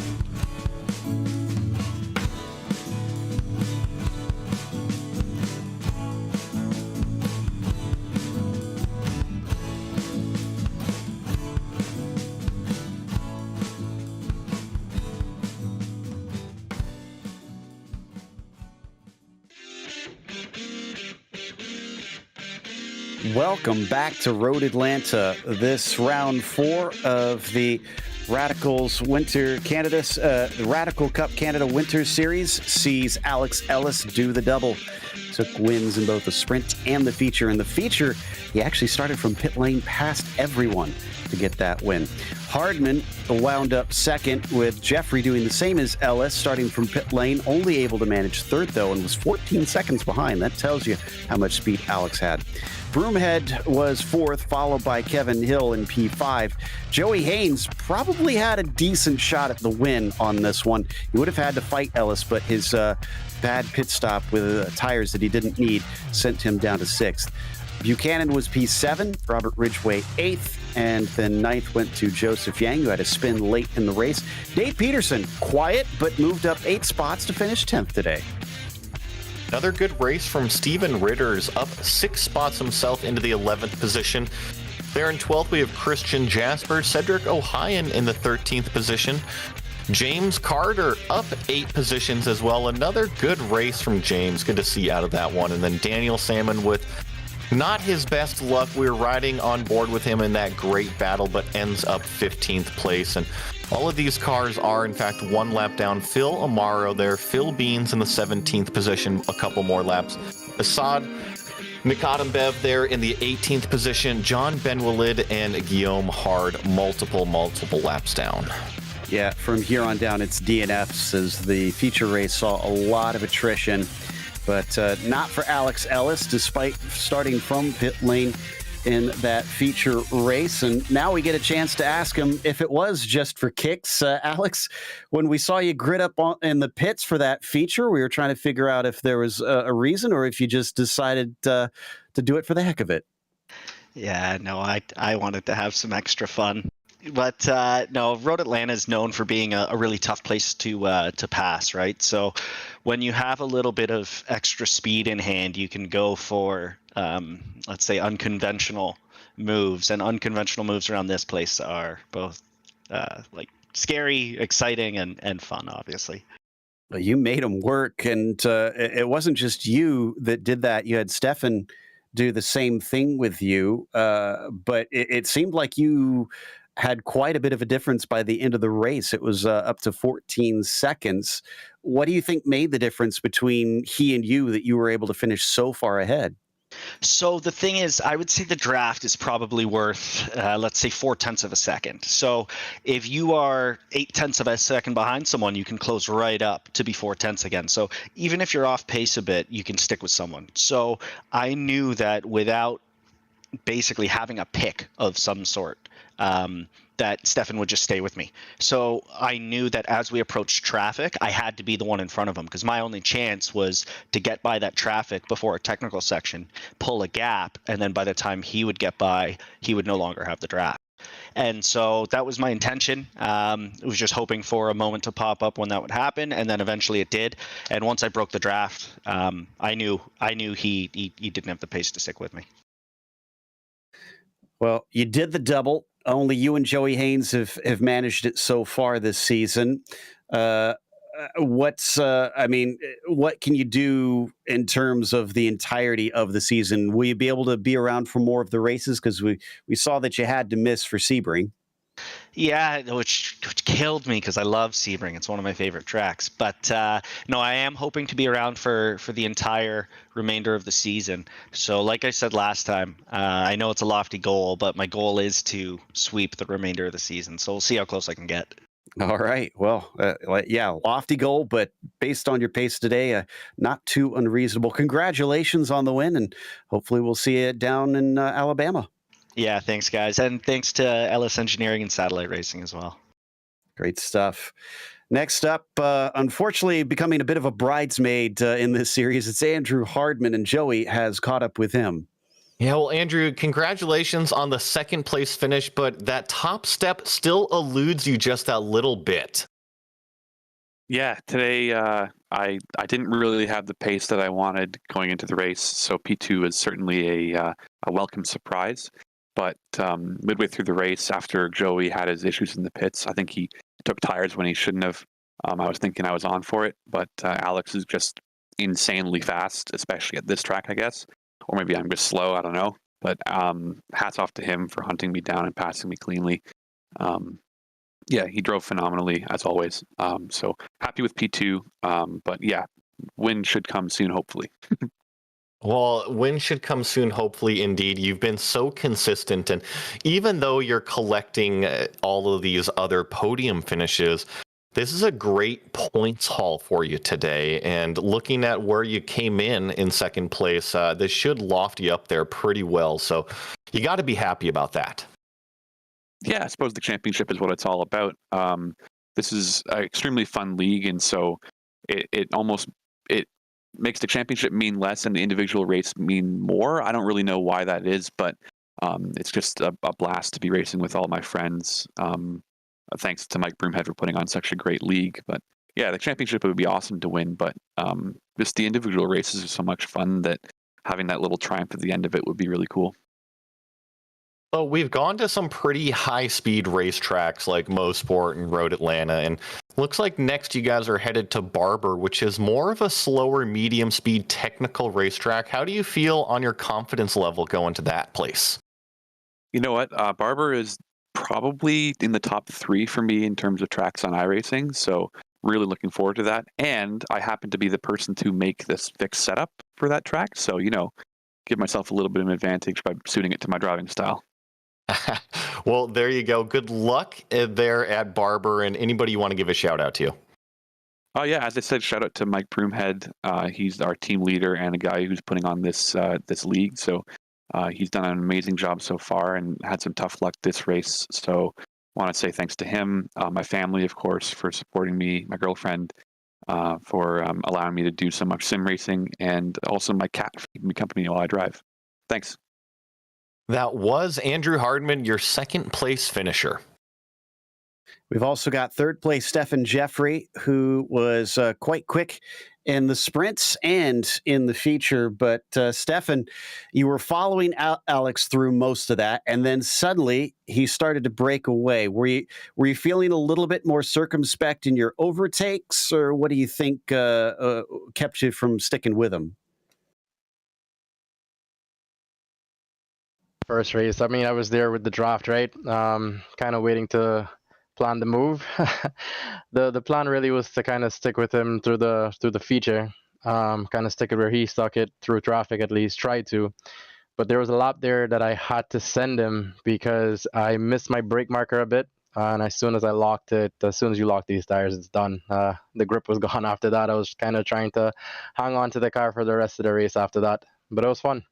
Welcome back to Road Atlanta. This round 4 of the Radicals Winter Canada's the Radical Cup Canada Winter Series sees Alex Ellis do the double. Took wins in both the sprint and the feature. In the feature, he actually started from pit lane past everyone to get that win. Hardman wound up second, with Jeffrey doing the same as Ellis, starting from pit lane, only able to manage third though, and was 14 seconds behind. That tells you how much speed Alex had. Broomhead was fourth, followed by Kevin Hill in P5. Joey Haynes probably had a decent shot at the win on this one. He would have had to fight Ellis, but his bad pit stop with tires that he didn't need sent him down to 6th. Buchanan was P7, Robert Ridgway 8th, and then 9th went to Joseph Yang, who had a spin late in the race. Dave Peterson, quiet, but moved up 8 spots to finish 10th today. Another good race from Steven Ritters, up 6 spots himself into the 11th position. There in 12th, we have Christian Jasper, Cedric O'Hyan in the 13th position. James Carter up 8 positions as well. Another good race from James. Good to see out of that one. And then Daniel Salmon with not his best luck. We were riding on board with him in that great battle, but ends up 15th place. And all of these cars are, in fact, 1 lap down. Phil Amaro there, Phil Beans in the 17th position, a couple more laps. Assad Mikadambev there in the 18th position. John Benwalid and Guillaume Hard, multiple laps down. Yeah, from here on down, it's DNFs, as the feature race saw a lot of attrition, but not for Alex Ellis, despite starting from pit lane in that feature race. And now we get a chance to ask him if it was just for kicks. Alex, when we saw you grit up in the pits for that feature, we were trying to figure out if there was a reason or if you just decided to do it for the heck of it. Yeah, no, I wanted to have some extra fun. But no, Road Atlanta is known for being a really tough place to pass, right? So when you have a little bit of extra speed in hand, you can go for, let's say, unconventional moves. And unconventional moves around this place are both like scary, exciting, and fun, obviously. Well, you made them work, and it wasn't just you that did that. You had Stefan do the same thing with you, but it seemed like you had quite a bit of a difference by the end of the race. It was up to 14 seconds. What do you think made the difference between he and you that you were able to finish so far ahead? So the thing is, I would say the draft is probably worth, let's say, 0.4 of a second. So if you are 0.8 of a second behind someone, you can close right up to be 0.4 again. So even if you're off pace a bit, you can stick with someone. So I knew that without basically having a pick of some sort, that Stefan would just stay with me. So I knew that as we approached traffic, I had to be the one in front of him because my only chance was to get by that traffic before a technical section, pull a gap, and then by the time he would get by, he would no longer have the draft. And so that was my intention. It was just hoping for a moment to pop up when that would happen, and then eventually it did. And once I broke the draft, I knew he didn't have the pace to stick with me. Well, you did the double. Only you and Joey Haynes have managed it so far this season. What can you do in terms of the entirety of the season? Will you be able to be around for more of the races? Because we saw that you had to miss for Sebring. Yeah, which killed me because I love Sebring. It's one of my favorite tracks. But no, I am hoping to be around for the entire remainder of the season. So like I said last time, I know it's a lofty goal, but my goal is to sweep the remainder of the season. So we'll see how close I can get. All right. Well, lofty goal, but based on your pace today, not too unreasonable. Congratulations on the win, and hopefully we'll see you down in Alabama. Yeah, thanks, guys. And thanks to LS Engineering and Satellite Racing as well. Great stuff. Next up, unfortunately, becoming a bit of a bridesmaid in this series, it's Andrew Hardman, and Joey has caught up with him. Yeah, well, Andrew, congratulations on the second place finish, but that top step still eludes you just a little bit. Yeah, today I didn't really have the pace that I wanted going into the race, so P2 is certainly a welcome surprise. But midway through the race, after Joey had his issues in the pits, I think he took tires when he shouldn't have. I was thinking I was on for it, but Alex is just insanely fast, especially at this track, I guess. Or maybe I'm just slow, I don't know. But hats off to him for hunting me down and passing me cleanly. Yeah, he drove phenomenally, as always. So happy with P2. But yeah, win should come soon, hopefully. Well, win should come soon, hopefully, indeed. You've been so consistent, and even though you're collecting all of these other podium finishes, this is a great points haul for you today. And looking at where you came in second place, this should loft you up there pretty well. So you got to be happy about that. Yeah, I suppose the championship is what it's all about. This is an extremely fun league, and so it makes the championship mean less and the individual race mean more. I don't really know why that is, but it's just a blast to be racing with all my friends. Thanks to Mike Broomhead for putting on such a great league. But yeah, the championship would be awesome to win, but just the individual races are so much fun that having that little triumph at the end of it would be really cool. So we've gone to some pretty high-speed racetracks like Mosport and Road Atlanta, and looks like next you guys are headed to Barber, which is more of a slower, medium-speed technical racetrack. How do you feel on your confidence level going to that place? You know what? Barber is probably in the top 3 for me in terms of tracks on iRacing, so really looking forward to that. And I happen to be the person to make this fixed setup for that track, so, give myself a little bit of an advantage by suiting it to my driving style. Well, there you go. Good luck there at Barber, and anybody you want to give a shout out to. Oh yeah, as I said, shout out to Mike Broomhead. He's our team leader and a guy who's putting on this league. So He's done an amazing job so far and had some tough luck this race. So I want to say thanks to him, my family, of course, for supporting me, my girlfriend, for allowing me to do so much sim racing, and also my cat feeding me company while I drive. Thanks. That was Andrew Hardman, your second place finisher. We've also got third place Stefan Jeffrey, who was quite quick in the sprints and in the feature. But Stefan, you were following Alex through most of that, and then suddenly he started to break away. Were you feeling a little bit more circumspect in your overtakes, or what do you think kept you from sticking with him? First race, I mean, I was there with the draft, right? Kind of waiting to plan the move. The plan really was to kind of stick with him through the feature, kind of stick it where he stuck it through traffic, at least try to. But there was a lap there that I had to send him because I missed my brake marker a bit, and as soon as you lock these tires, it's done. The grip was gone after that. I was kind of trying to hang on to the car for the rest of the race after that, but it was fun.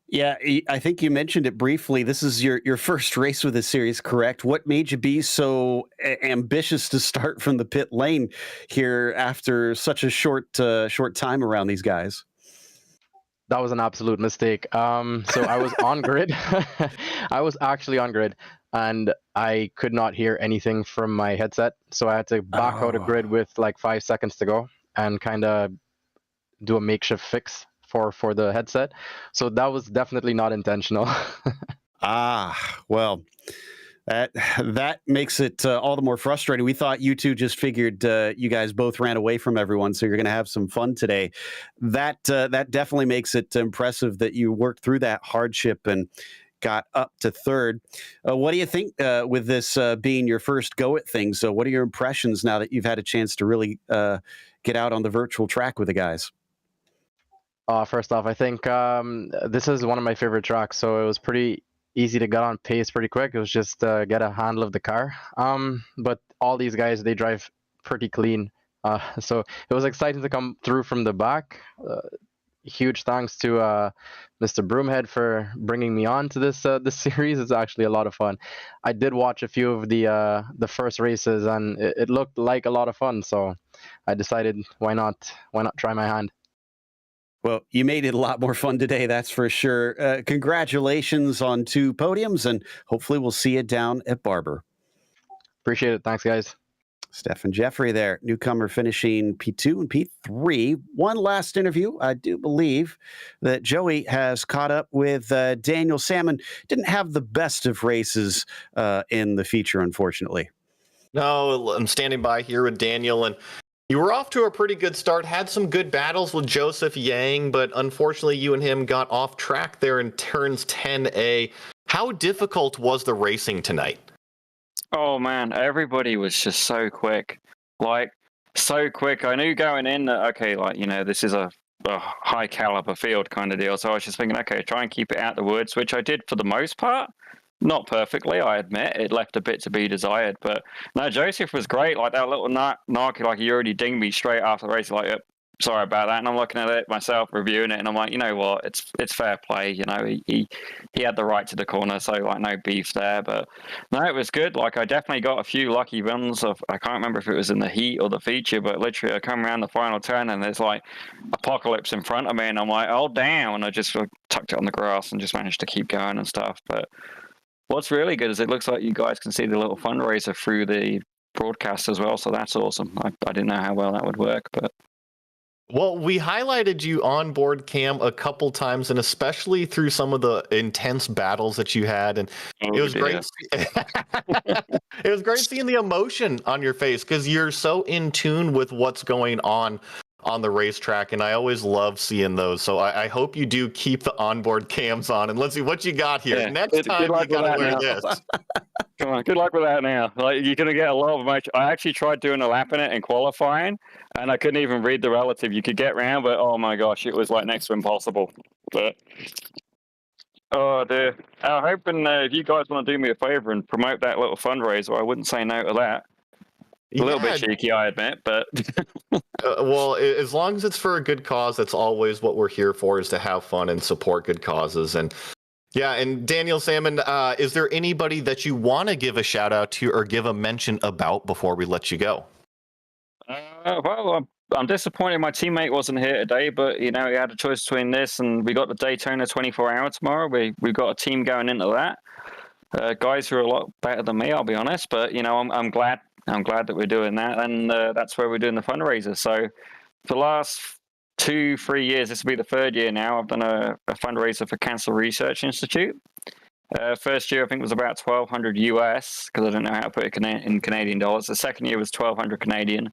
Yeah, I think you mentioned it briefly. This is your first race with the series, correct? What made you be so ambitious to start from the pit lane here after such a short time around these guys? That was an absolute mistake. So I was on grid. I was actually on grid, and I could not hear anything from my headset. So I had to back out of grid with like 5 seconds to go and kind of do a makeshift fix for the headset. So that was definitely not intentional. Well, that makes it all the more frustrating. We thought you two just figured you guys both ran away from everyone, so you're going to have some fun today. That definitely makes it impressive that you worked through that hardship and got up to third. What do you think with this being your first go at things? So what are your impressions now that you've had a chance to really get out on the virtual track with the guys? First off, I think this is one of my favorite tracks, so it was pretty easy to get on pace pretty quick. It was just get a handle of the car. But all these guys, they drive pretty clean. So it was exciting to come through from the back. Huge thanks to Mr. Broomhead for bringing me on to this series. It's actually a lot of fun. I did watch a few of the first races, and it looked like a lot of fun. So I decided, why not try my hand? Well, you made it a lot more fun today, that's for sure. Congratulations on 2 podiums, and hopefully we'll see you down at Barber. Appreciate it. Thanks, guys. Stefan Jeffrey there, newcomer finishing P2 and P3. One last interview. I do believe that Joey has caught up with Daniel Salmon. Didn't have the best of races in the feature, unfortunately. No, I'm standing by here with Daniel, and you were off to a pretty good start, had some good battles with Joseph Yang, but unfortunately you and him got off track there in turns 10A. How difficult was the racing tonight? Oh man, everybody was just so quick. Like, so quick. I knew going in that, okay, like, you know, this is a high caliber field kind of deal. So I was just thinking, okay, try and keep it out the woods, which I did for the most part. Not perfectly, I admit. It left a bit to be desired. But no, Joseph was great. Like that little narky, like he already dinged me straight after the race. Like, sorry about that. And I'm looking at it myself, reviewing it, and I'm like, you know what? It's fair play. You know, he had the right to the corner, so like no beef there. But no, it was good. Like I definitely got a few lucky runs of. I can't remember if it was in the heat or the feature, but literally I come around the final turn and there's like apocalypse in front of me, and I'm like, oh damn! And I just tucked it on the grass and just managed to keep going and stuff. But what's really good is it looks like you guys can see the little fundraiser through the broadcast as well, so that's awesome. I didn't know how well that would work, but. Well, we highlighted you on board cam a couple times, and especially through some of the intense battles that you had, and it was great. It was great seeing the emotion on your face because you're so in tune with what's going on the racetrack, and I always love seeing those. So I hope you do keep the onboard cams on, and let's see what you got here. Yeah, Next time you gotta wear this. Come on, good luck with that now. Like you're gonna get a lot of emotion. I actually tried doing a lap in it in qualifying, and I couldn't even read the relative. You could get round, but oh my gosh, it was like next to impossible. But oh dear, I'm hoping if you guys want to do me a favor and promote that little fundraiser, I wouldn't say no to that. A little bit cheeky, I admit, but well, as long as it's for a good cause, that's always what we're here for, is to have fun and support good causes. And yeah, and Daniel Salmon, is there anybody that you want to give a shout out to or give a mention about before we let you go? well, I'm disappointed my teammate wasn't here today, but you know, he had a choice between this and we got the Daytona 24-hour tomorrow. We've got a team going into that. Guys who are a lot better than me, I'll be honest. But you know, I'm glad that we're doing that, and that's where we're doing the fundraiser. So for the last 2-3 years, this will be the third year now, I've done a fundraiser for Cancer Research Institute. First year, I think, was about $1,200 US, because I don't know how to put it in Canadian dollars. The second year was $1,200 Canadian.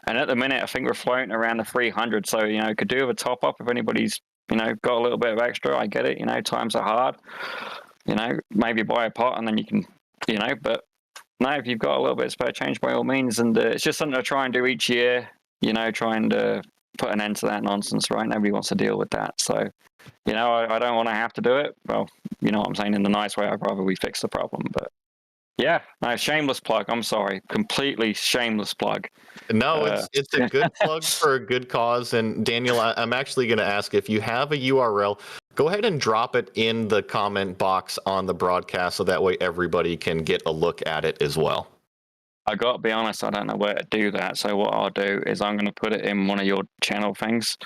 And at the minute, I think we're floating around the 300. So, you know, could do with a top up if anybody's, you know, got a little bit of extra. I get it. You know, times are hard. You know, maybe buy a pot and then you can, you know, but no, if you've got a little bit of spare change, by all means. And it's just something to try and do each year, you know, trying to put an end to that nonsense, right? Nobody wants to deal with that. So, you know, I don't want to have to do it. Well, you know what I'm saying, in the nice way. I'd rather we fix the problem. But yeah, no, shameless plug. I'm sorry. Completely shameless plug. No, it's a good plug for a good cause. And Daniel, I'm actually going to ask, if you have a URL, go ahead and drop it in the comment box on the broadcast so that way everybody can get a look at it as well. I got to be honest, I don't know where to do that. So what I'll do is I'm going to put it in one of your channel things,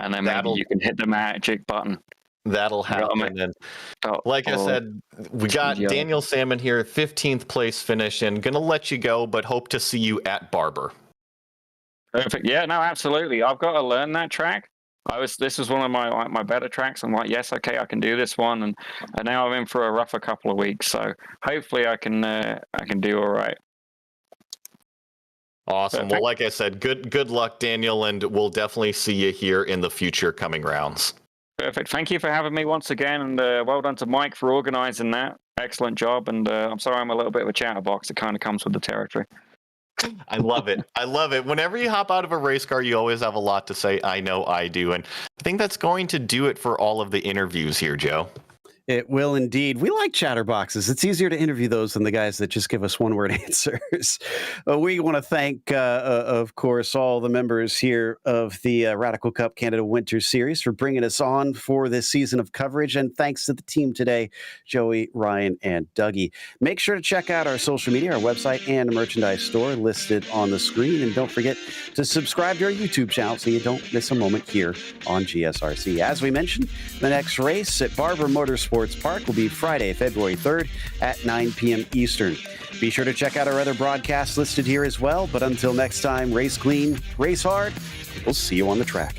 and then maybe you can hit the magic button. That'll happen. And like I said, we got Daniel Salmon here, 15th place finish, and going to let you go, but hope to see you at Barber. Perfect. Yeah, no, absolutely. I've got to learn that track. This was one of my better tracks. I'm like, yes, okay, I can do this one, and now I'm in for a rougher couple of weeks. So hopefully I can do all right. Awesome. Well, like I said, good luck, Daniel, and we'll definitely see you here in the future coming rounds. Perfect. Thank you for having me once again, and well done to Mike for organizing that. Excellent job. And I'm sorry I'm a little bit of a chatterbox. It kind of comes with the territory. I love it. I love it. Whenever you hop out of a race car, you always have a lot to say. I know I do. And I think that's going to do it for all of the interviews here, Joe. It will indeed. We like chatterboxes. It's easier to interview those than the guys that just give us one-word answers. We want to thank, of course, all the members here of the Radical Cup Canada Winter Series for bringing us on for this season of coverage. And thanks to the team today, Joey, Ryan, and Dougie. Make sure to check out our social media, our website, and merchandise store listed on the screen. And don't forget to subscribe to our YouTube channel so you don't miss a moment here on GSRC. As we mentioned, the next race at Barber Motorsports Park will be Friday, February 3rd at 9 p.m. Eastern. Be sure to check out our other broadcasts listed here as well. But until next time, race clean, race hard. We'll see you on the track.